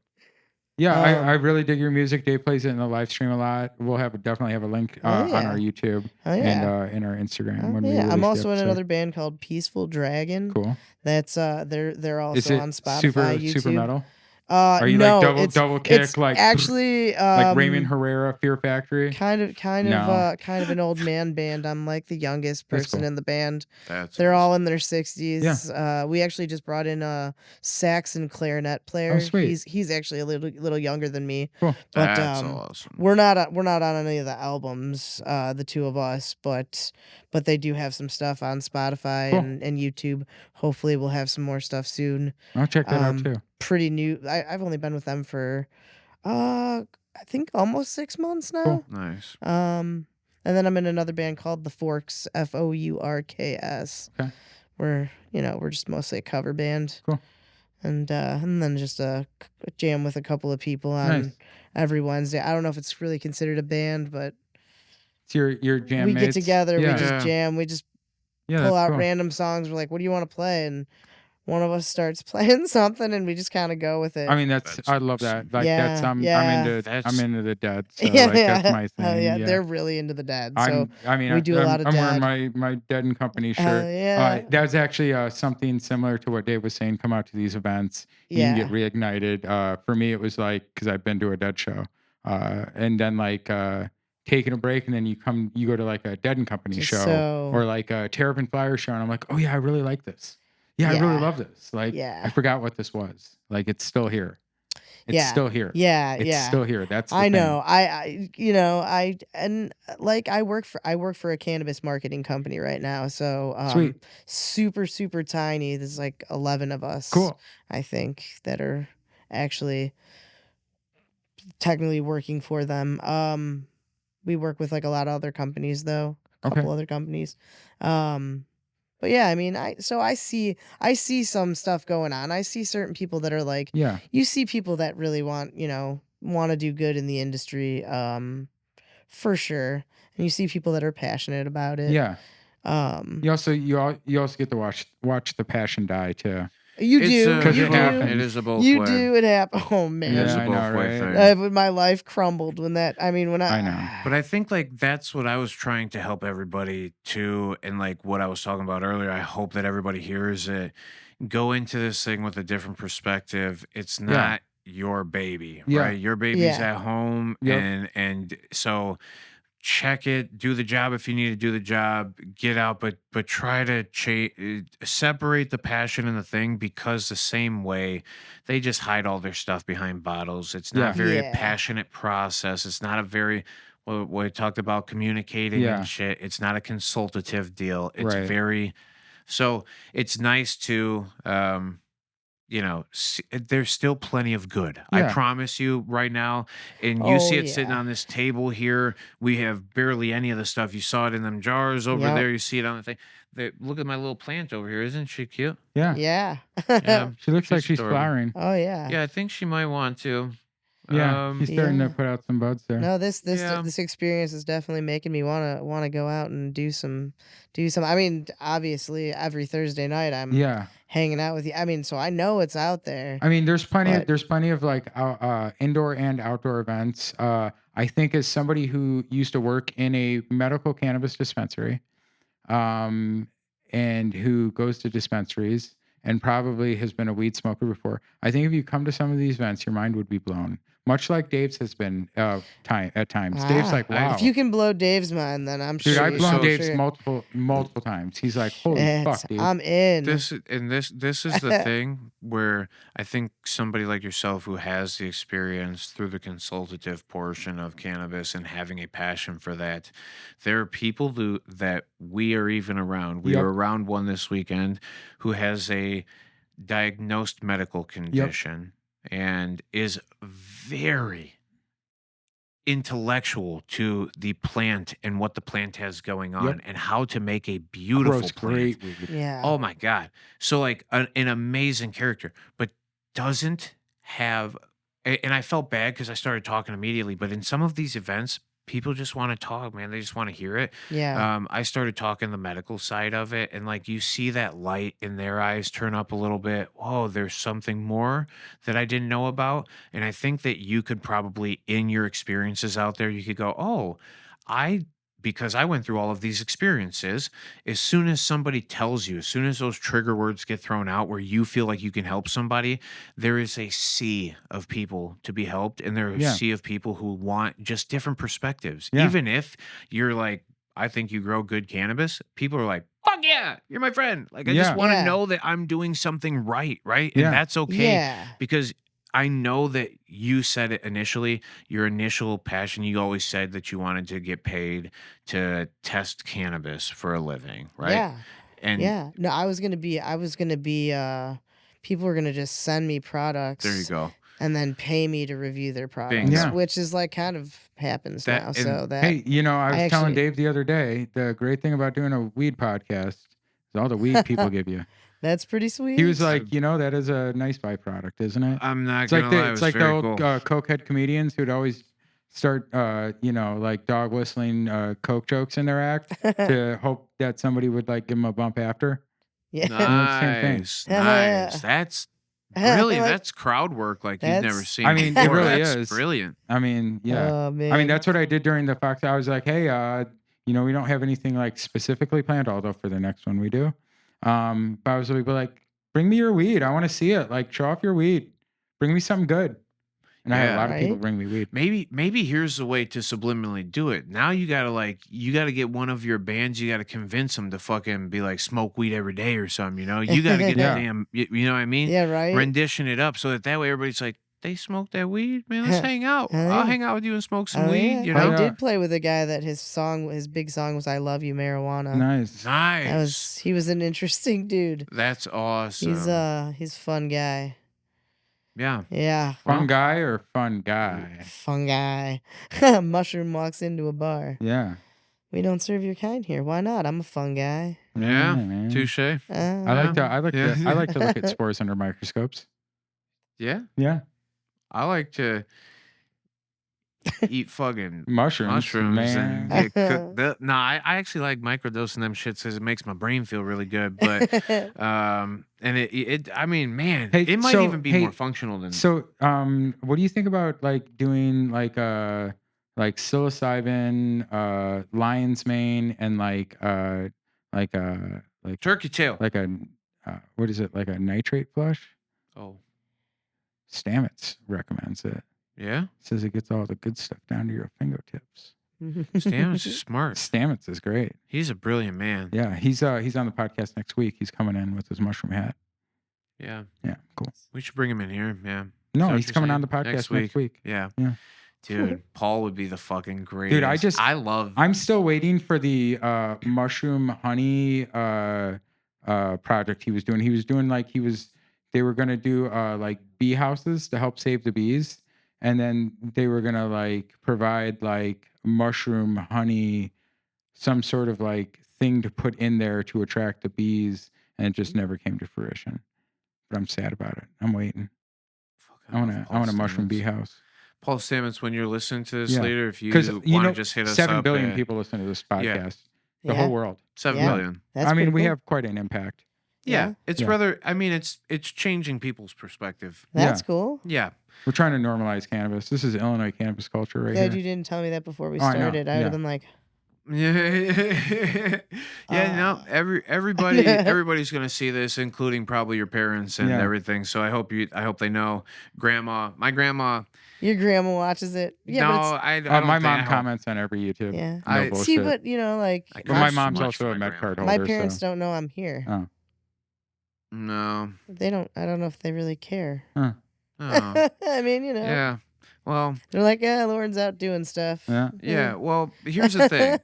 Yeah, I really dig your music. Dave plays it in the live stream a lot. We'll definitely have a link on our YouTube and in our Instagram when we release I'm the also in episode. another band called Peaceful Dragon. Cool. That's they're Is also it on Spotify, YouTube. super metal? Are you No, like double kick it's like actually like Raymond Herrera, Fear Factory? kind of No. kind of an old man band. I'm like the youngest That's person cool. in the band. That's They're all awesome. in their 60s. We actually just brought in a sax and clarinet player. Oh, sweet. He's actually a little younger than me. Cool. But That's awesome. we're not on any of the albums, the two of us, but they do have some stuff on Spotify Cool. and YouTube. Hopefully we'll have some more stuff soon. I'll check that out too. Pretty new. I've only been with them for I think almost 6 months now. Cool. Nice. And then I'm in another band called The Forks, Fourks. Okay. We're just mostly a cover band. Cool. And then just a jam with a couple of people on Nice. every Wednesday. I don't know if it's really considered a band, but It's your jam we mates? get together, Yeah. we just Yeah. jam, we just Yeah, pull that's out cool. random songs. We're like, what do you want to play? And one of us starts playing something, and we just kind of go with it. I mean, That's I love that. awesome. Like that's Yeah, I'm yeah. into the Dead. So yeah, like that's my thing. Hell yeah, yeah. they're really into the Dead. So I'm do a lot of wearing Dead. my Dead and Company Hell shirt. yeah. That's actually something similar to what Dave was saying. Come out to these events, you can get reignited. For me, it was like because I've been to a Dead show, and then like taking a break, and then you go to like a Dead and Company Just show so- or like a Terrapin Flyer show, and I'm like, oh yeah, I really like this. Yeah, I really Yeah. love this. Like, Yeah. I forgot what this was. Like, it's still here. It's Yeah. still here. Yeah, It's yeah. still here. That's the I thing. know. I work for a cannabis marketing company right now. So Sweet. super super tiny. There's like 11 of us. Cool. I think that are actually technically working for them. We work with like a lot of other companies though. A couple other companies. But yeah, I mean, I see some stuff going on. I see certain people that are like, Yeah. you see people that really want to do good in the industry, for sure. And you see people that are passionate about it. Yeah. Um, You also get to watch the passion die too. you It's do. a- Because You it do. happens. It is a both You way. do. It happen. Oh man. It is Yeah, a I know, both way right? thing. My life crumbled when I know. But I think like that's what I was trying to help everybody to, and like what I was talking about earlier. I hope that everybody hears it. Go into this thing with a different perspective. It's not your baby, Yeah. right? Your baby's Yeah. at home, Yep. and so check it, do the job if you need to do the job, get out, but try to separate the passion and the thing, because the same way they just hide all their stuff behind bottles. It's not Yeah. very Yeah. passionate process. It's not a very what we talked about communicating Yeah. and shit. It's not a consultative deal. It's Right. very so it's nice to there's still plenty of good. I Yeah. promise you right now. And you see Oh, it sitting yeah. on this table here. We have barely any of the stuff. You saw it in them jars over Yep. there. You see it on the thing. Look at my little plant over here. Isn't she cute? Yeah. Yeah. Yeah. She looks like she's adorable. flowering. Oh yeah. Yeah, I think she might want to. Yeah. She's starting Yeah. to put out some buds there. No, this Yeah. this experience is definitely making me wanna go out and do some. I mean, obviously every Thursday night I'm Yeah. hanging out with you. I mean, so I know it's out there. I mean, there's plenty But- of like indoor and outdoor events. I think as somebody who used to work in a medical cannabis dispensary, and who goes to dispensaries and probably has been a weed smoker before, I think if you come to some of these events, your mind would be blown. Much like Dave's has been at times. Dave's like, wow. If you can blow Dave's mind, then I'm Dude, sure. I've blown so Dave's sure. multiple times. He's like, holy It's- fuck, dude. I'm in. This is the thing where I think somebody like yourself who has the experience through the consultative portion of cannabis and having a passion for that, there are people that we are even around. We Yep. were around one this weekend who has a diagnosed medical condition and is very intellectual to the plant and what the plant has going on Yep. and how to make a beautiful Grows plant. great weed. Yeah. Oh my God. So like an amazing character, but doesn't have, and I felt bad because I started talking immediately, but in some of these events, people just want to talk, man. They just want to hear it. Yeah. I started talking the medical side of it, and like you see that light in their eyes turn up a little bit. Oh, there's something more that I didn't know about. And I think that you could probably, in your experiences out there, you could go, oh, I because I went through all of these experiences, as soon as somebody tells you, as soon as those trigger words get thrown out where you feel like you can help somebody, there is a sea of people to be helped, and there are a Yeah. sea of people who want just different perspectives. Yeah. Even if you're like, I think you grow good cannabis, people are like, fuck yeah, you're my friend. Like, I just Yeah. want to Yeah. know that I'm doing something right? And Yeah. that's okay Yeah. because I know that you said it initially, your initial passion, you always said that you wanted to get paid to test cannabis for a living, right? Yeah. And Yeah. No, I was gonna be people were gonna just send me products there you go. and then pay me to review their products, Yeah. which is like kind of happens That- now. and- So that Hey, I was I telling actually- Dave the other day, the great thing about doing a weed podcast is all the weed people give you. that's pretty sweet. He was like, that is a nice byproduct, isn't it? I'm not It's gonna like the lie, it it's was like the very old cool. cokehead comedians who'd always start like dog whistling coke jokes in their act to hope that somebody would like give them a bump after. yeah. same thing. Nice, Hell yeah. nice. That's brilliant. Like, that's crowd work like you've never that's- seen. I mean, it before. really That's is. brilliant. I mean, yeah. Oh man. I mean, that's what I did during the Fox. I was like, hey, we don't have anything like specifically planned, although for the next one we do. But I was like, bring me your weed. I want to see it. Like, show off your weed. Bring me something good. And I had a Yeah. lot of people Right? bring me weed. Maybe here's the way to subliminally do it. Now you gotta get one of your bands. You gotta convince them to fucking be like smoke weed every day or something. You gotta get Yeah. that damn. You know what I mean? Yeah, right. Rendition it up so that way everybody's like, they smoke that weed, man. Let's hang out. Oh, I'll yeah. hang out with you and smoke some Oh, weed. yeah. You Oh, know, I yeah. did play with a guy that his big song was "I Love You, Marijuana." Nice. nice. He was an interesting dude. That's awesome. He's a fun guy. Yeah. Yeah, Fun Well, guy or fun guy? fun guy. Mushroom walks into a bar. Yeah. We don't serve your kind here. Why not? I'm a fun guy. Yeah. man. Touche. I like to Yeah. I like to look at spores under microscopes. Yeah. Yeah. I like to eat fucking Mushrooms, man. and get cooked. No, I actually like microdosing them shits because it makes my brain feel really good. But and I mean, man, Hey, it might so, even be hey, more functional than So, what do you think about like doing like psilocybin, lion's mane, and like turkey tail. like a what is it, like a nitrate flush? Oh, Stamets recommends it. yeah. Says it gets all the good stuff down to your fingertips. Stamets is smart. Stamets is great. He's a brilliant man. Yeah, he's on the podcast next week. He's coming in with his mushroom hat. Yeah. Yeah, cool. We should bring him in here. Yeah. No, what he's you're coming on saying? the podcast next week. Yeah. Yeah. Dude, Paul would be the fucking greatest. I love. I'm still waiting for the mushroom honey project he was doing. He was doing they were gonna do like bee houses to help save the bees, and then they were gonna like provide like mushroom honey, some sort of like thing to put in there to attract the bees, and it just never came to fruition. But I'm sad about it. I'm waiting. I want a mushroom bee house. Paul Stamets, when you're listening to this Yeah. later, if you Because want to just hit us 7 up, billion people listen to this podcast. The whole world. 7 Yeah. billion. That's I mean, pretty we cool. have quite an impact. Yeah, Yeah. it's Yeah. rather. I mean, it's changing people's perspective. That's Yeah. cool. Yeah, We're trying to normalize cannabis. This is Illinois cannabis culture right Glad here. you didn't tell me that before we Oh, I know. started. I would Yeah. have been like, yeah. No, everybody's gonna see this, including probably your parents and Yeah. everything. So I hope they know. My grandma. your grandma watches it. Yeah, no, but I don't My think mom I hope- comments on every YouTube. Yeah. No I- bullshit. See, but like, I But my cost mom's much also for a my med grandma. card my holder. parents so. don't know I'm here. Oh. No. They don't. I don't know if they really care. Oh. I mean, Yeah. Well. they're like, Lauren's out doing stuff. Yeah. Yeah. Well, here's the thing.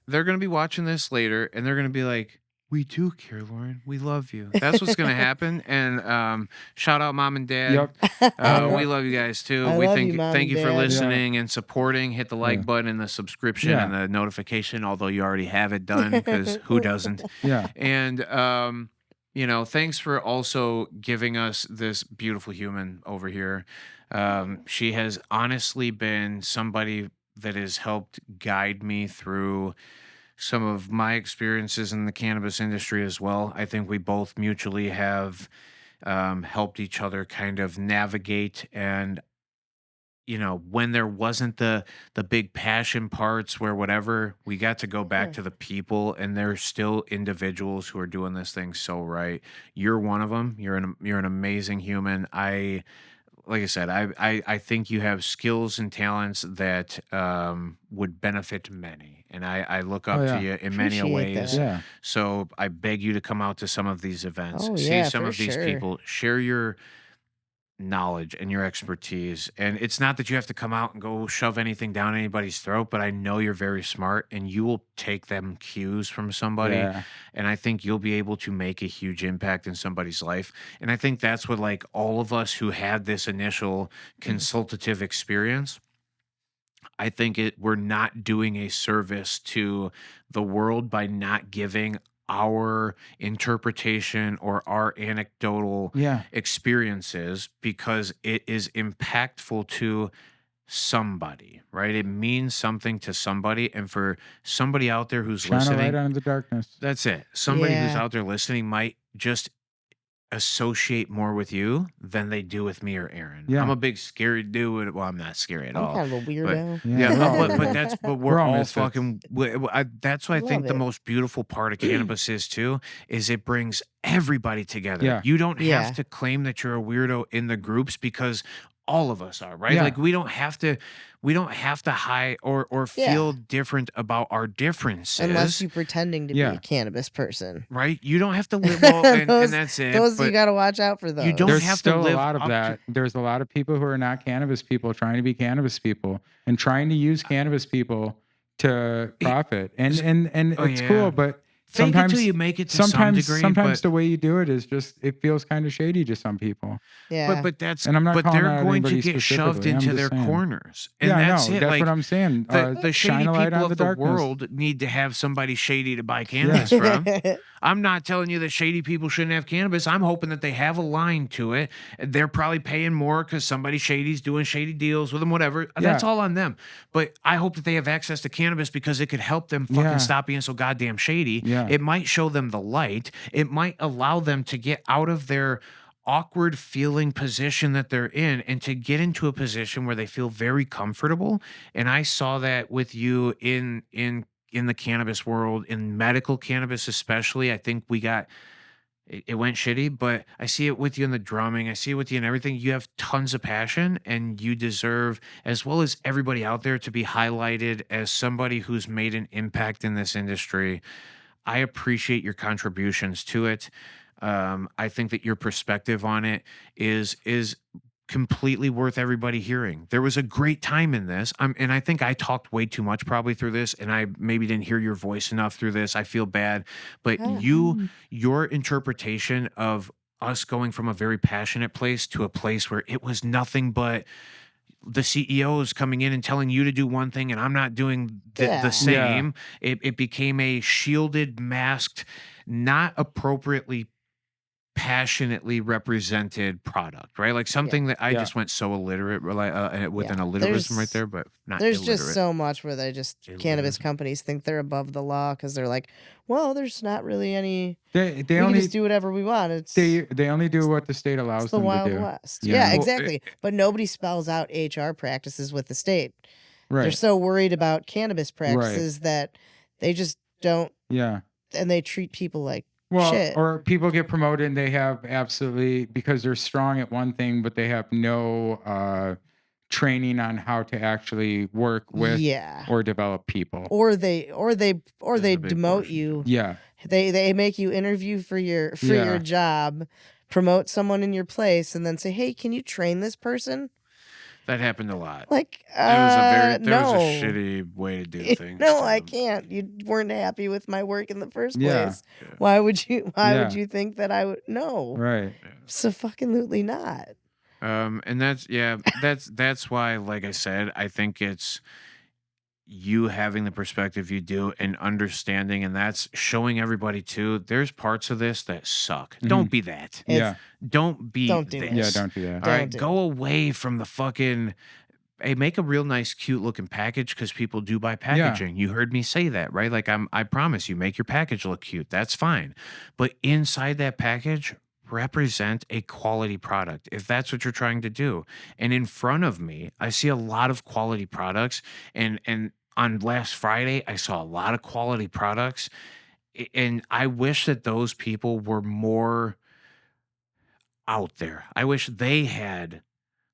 They're gonna be watching this later, and they're gonna be like, "We do care, Lauren. We love you." That's what's gonna happen. And shout out, mom and dad. Yep. We love you guys too. I We love thank you, Mom thank and you for Dad. listening and supporting. Hit the like Yeah. button and the subscription Yeah. and the notification. Although you already have it done, because who doesn't? Yeah. And thanks for also giving us this beautiful human over here. She has honestly been somebody that has helped guide me through some of my experiences in the cannabis industry as well. I think we both mutually have helped each other kind of navigate. And when there wasn't the big passion parts where whatever, we got to go back Yeah. to the people, and there's still individuals who are doing this thing so right. You're one of them. You're an amazing human. Like I said, I think you have skills and talents that would benefit many, and I look Oh up to yeah. you in many a Appreciate ways. that. Yeah. So I beg you to come out to some of these events, Oh see yeah, some for of these sure. people, share your knowledge and your expertise. And it's not that you have to come out and go shove anything down anybody's throat, but I know you're very smart and you will take them cues from somebody. Yeah. And I think you'll be able to make a huge impact in somebody's life. And I think that's what, like, all of us who had this initial consultative experience, I think we're not doing a service to the world by not giving our interpretation or our anecdotal Yeah. experiences, because it is impactful to somebody, right? It means something to somebody. And for somebody out there who's Shine a light listening, on the darkness. that's it. Somebody who's Yeah. out there listening might just associate more with you than they do with me or Aaron. Yeah. I'm a big scary dude. Well, I'm not scary at I'm all. kind of a weirdo. Yeah, we're all but weirdos. we're We're all all misfits. fucking. That's what I think Love the it. most beautiful part of cannabis is too. Is it brings everybody together. Yeah. You don't Yeah. have to claim that you're a weirdo in the groups, because all of us are, right? Yeah. Like we don't have to hide or Yeah. feel different about our differences. Unless you're pretending to be Yeah. a cannabis person. right? You don't have to live well, and Those- that's it. Those but you got to watch out for those. don't There's have to still live a lot of up to- that. There's a lot of people who are not cannabis people trying to be cannabis people and trying to use cannabis people to profit. And Oh, it's yeah. cool, but Fake it sometimes till you make it to some sometimes degree. sometimes but, the way you do it is just it feels kind of shady to some people. Yeah. but that's And I'm not but calling they're out going to anybody get shoved specifically. I'm into just their saying. corners, and Yeah, I that's know. it. That's like what I'm saying. the shady shine a light people on of the the darkness. world need to have somebody shady to buy cannabis from. I'm not telling you that shady people shouldn't have cannabis. I'm hoping that they have a line to it. They're probably paying more because somebody shady's doing shady deals with them, whatever. That's Yeah. all on them. But I hope that they have access to cannabis because it could help them fucking Yeah. stop being so goddamn shady. Yeah. It might show them the light. It might allow them to get out of their awkward feeling position that they're in and to get into a position where they feel very comfortable. And I saw that with you in the cannabis world, in medical cannabis especially. I think it went shitty, but I see it with you in the drumming. I see it with you in everything. You have tons of passion, and you deserve, as well as everybody out there, to be highlighted as somebody who's made an impact in this industry. I appreciate your contributions to it. I think that your perspective on it is completely worth everybody hearing. There was a great time in this, and I think I talked way too much probably through this, and I maybe didn't hear your voice enough through this. I feel bad, but your interpretation of us going from a very passionate place to a place where it was nothing but the CEOs coming in and telling you to do one thing and I'm not doing Yeah. the same. It became a shielded, masked, not appropriately passionately represented product, right? Like something that I Yeah. just went so illiterate with Yeah. an alliterism There's- right there, but not There's illiterate. just so much where they just cannabis Illiterism. companies think they're above the law because they're like, well, there's not really any. They We can only just do whatever we want. It's they only do what the state allows it's the them to Wild do. West. Yeah. Yeah, Well, exactly. But nobody spells out HR practices with the state. They're Right. so worried about cannabis practices that they just don't, Yeah. and they treat people like Well, shit. or people get promoted and they have absolutely, because they're strong at one thing, but they have no training on how to actually work with yeah. or develop people. Or they There's a big demote portion you. Yeah. They make you interview for your Yeah. job, promote someone in your place, and then say, "Hey, can you train this person?" That happened a lot. Like, It was no, a shitty way to do things. no, to I them. can't. You weren't happy with my work in the first Yeah. place. Why would you? Why Yeah. would you think that I would? No, Right. so fucking not. And that's why, like I said, I think it's you having the perspective you do and understanding, and that's showing everybody too. There's parts of this that suck. Don't be that. It's- Yeah. Don't be Don't do this. it. Yeah. Don't do that. Don't All right, do go away from the fucking hey, make a real nice, cute looking package because people do buy packaging. You heard me say that, right? Like I promise you, make your package look cute. That's fine. But inside that package, represent a quality product if that's what you're trying to do. And in front of me, I see a lot of quality products. And on last Friday, I saw a lot of quality products. And I wish that those people were more out there. I wish they had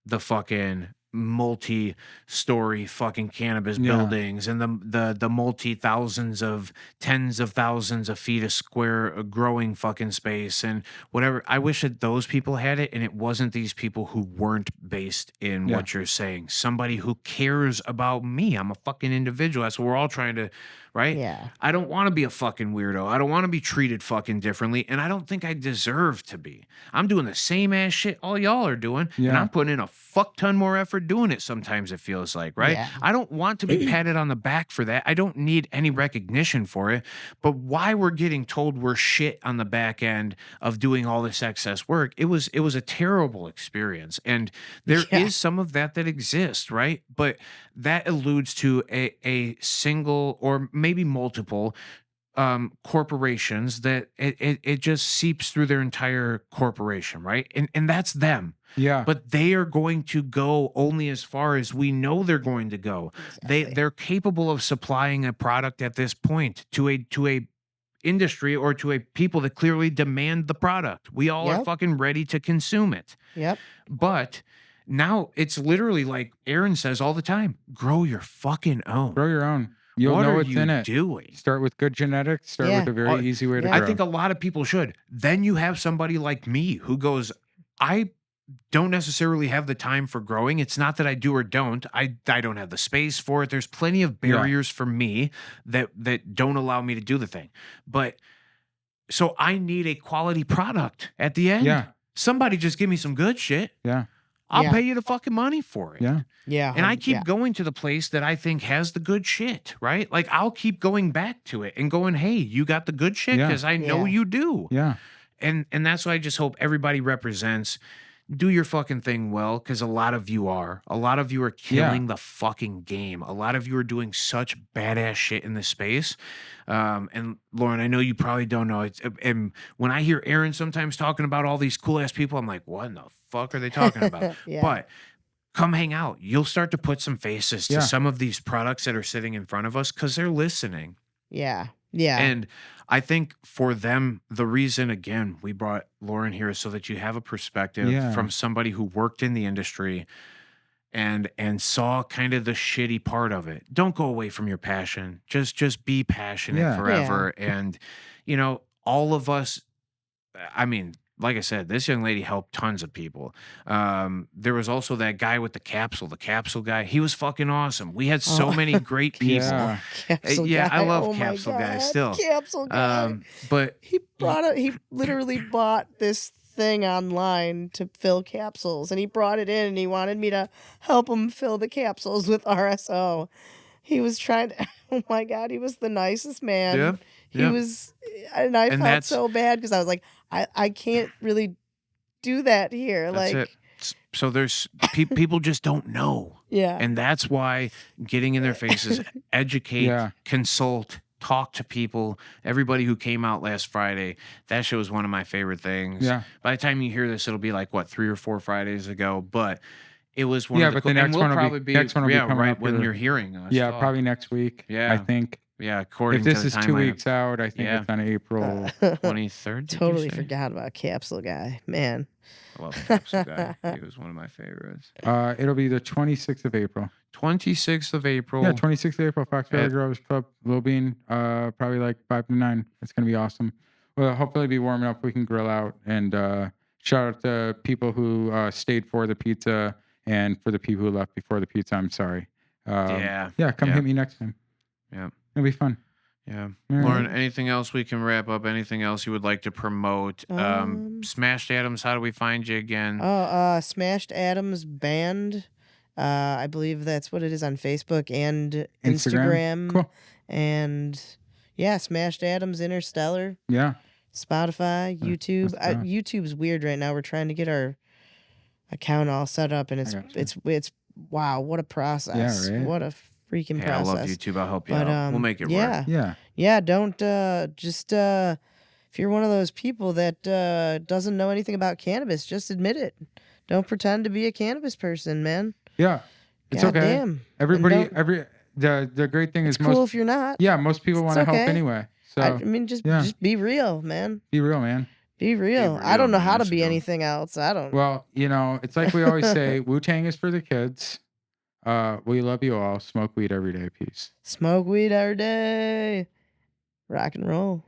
the fucking multi-story fucking cannabis Yeah. buildings and the multi thousands of tens of thousands of feet of square growing fucking space and whatever. I wish that those people had it and it wasn't these people who weren't based in Yeah. what you're saying. Somebody who cares about me. I'm a fucking individual. That's what we're all trying to, right? Yeah. I don't want to be a fucking weirdo. I don't want to be treated fucking differently. And I don't think I deserve to be. I'm doing the same ass shit all y'all are doing. And Yeah. I'm putting in a fuck ton more effort doing it sometimes, it feels like, right? Yeah. I don't want to be patted on the back for that. I don't need any recognition for it. But why we're getting told we're shit on the back end of doing all this excess work, it was a terrible experience. And there is Yeah. some of that exists, right? But that alludes to a single or maybe multiple corporations that it just seeps through their entire corporation, right? And that's them. Yeah. But they are going to go only as far as we know they're going to go. Exactly. They're capable of supplying a product at this point to a industry or to a people that clearly demand the product. We all are Yep. fucking ready to consume it. Yep. But now it's literally like Aaron says all the time, grow your fucking own. Grow your own. You'll what know are what's you in it. doing? Start with good genetics. Start Yeah. with a very easy way to Yeah. grow. I think a lot of people should. Then you have somebody like me who goes, I don't necessarily have the time for growing. It's not that I do or don't. I don't have the space for it. There's plenty of barriers for me that don't allow me to do the thing. But so I need a quality product at the end. Yeah. Somebody just give me some good shit. Yeah. I'll Yeah. pay you the fucking money for it. Yeah. Yeah. And I keep yeah. going to the place that I think has the good shit, right? Like I'll keep going back to it and going, hey, you got the good shit? Yeah. Because I know Yeah. you do. Yeah. And that's why I just hope everybody represents. Do your fucking thing well, because a lot of you are. A lot of you are killing the fucking game. A lot of you are doing such badass shit in this space. And Lauren, I know you probably don't know. And when I hear Aaron sometimes talking about all these cool ass people, I'm like, what in the fuck are they talking about? Yeah. But come hang out. You'll start to put some faces to Yeah. some of these products that are sitting in front of us because they're listening. Yeah. Yeah. And I think for them, the reason, again, we brought Lauren here is so that you have a perspective Yeah. from somebody who worked in the industry and saw kind of the shitty part of it. Don't go away from your passion. Just be passionate Yeah. forever. And, you know, all of us, I mean, like I said, this young lady helped tons of people. There was also that guy with the capsule guy. He was fucking awesome. We had so many great people. Yeah. Capsule yeah, I guy. love Oh my Capsule Guy God, still. Capsule guy. But He literally bought this thing online to fill capsules, and he brought it in and he wanted me to help him fill the capsules with RSO. He was trying to, oh my God, he was the nicest man. Yeah, He yeah. was, and I felt that's- so bad because I was like, I can't really do that here. that's like, it. So there's people just don't know. yeah. And that's why getting in their faces, educate, Yeah. consult, talk to people. Everybody who came out last Friday, that show was one of my favorite things. Yeah. By the time you hear this, it'll be like, what, 3 or 4 Fridays ago? But it was one Yeah, of the but the next and one will be- probably be, next one will be yeah, coming right up when here. you're hearing us. Yeah. talk. Probably next week. Yeah. I think. Yeah, according If this to is the 2 timeline, weeks out, I think Yeah. it's on April. 23rd. did you Totally say? forgot about Capsule Guy. Man. I love Capsule Guy. He was one of my favorites. It'll be the 26th of April. 26th of April. Yeah, 26th of April, Fox Valley At- Growers Club, Low Bean, probably like 5 to 9. It's going to be awesome. Well, hopefully it'll be warm enough we can grill out. And shout out to people who stayed for the pizza and for the people who left before the pizza. I'm sorry. Yeah. Yeah, come Yeah. hit me next time. Yeah. It'll be fun. Yeah. All right. Lauren, anything else we can wrap up? Anything else you would like to promote? Smashed Adams, how do we find you again? Smashed Adams Band. I believe that's what it is on Facebook and Instagram. Cool. And yeah, Smashed Adams Interstellar, Yeah. Spotify, YouTube. let's do it. YouTube's weird right now. We're trying to get our account all set up, and gotcha. it's wow, what a process. right? What a freaking Hey, I process. love YouTube. I'll help you But out. We'll make it yeah. work. Yeah. Yeah, don't just if you're one of those people that doesn't know anything about cannabis, just admit it. Don't pretend to be a cannabis person, man. Yeah. It's God okay. damn. Everybody, And the great thing it's is cool most, if you're not. yeah, most people want to It's help okay. anyway. So I mean, just be real, man. be real, man. Be real. I real, don't know man. how to That's be cool. anything else. I don't. Well, it's like we always say, Wu-Tang is for the kids. We love you all. Smoke weed every day. Peace. Smoke weed every day. Rock and roll.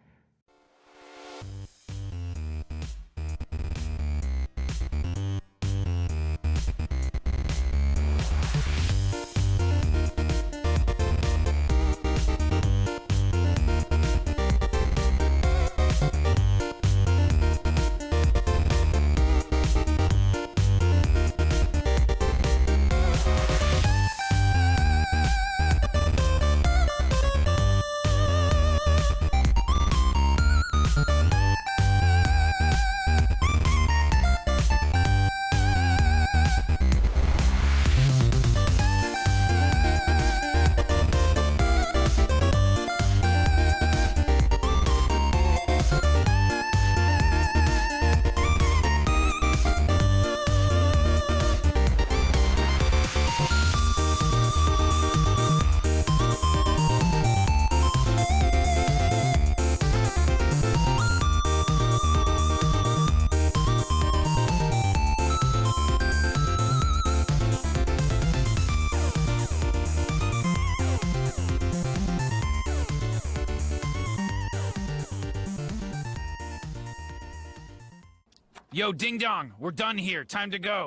Yo, ding dong, we're done here. Time to go.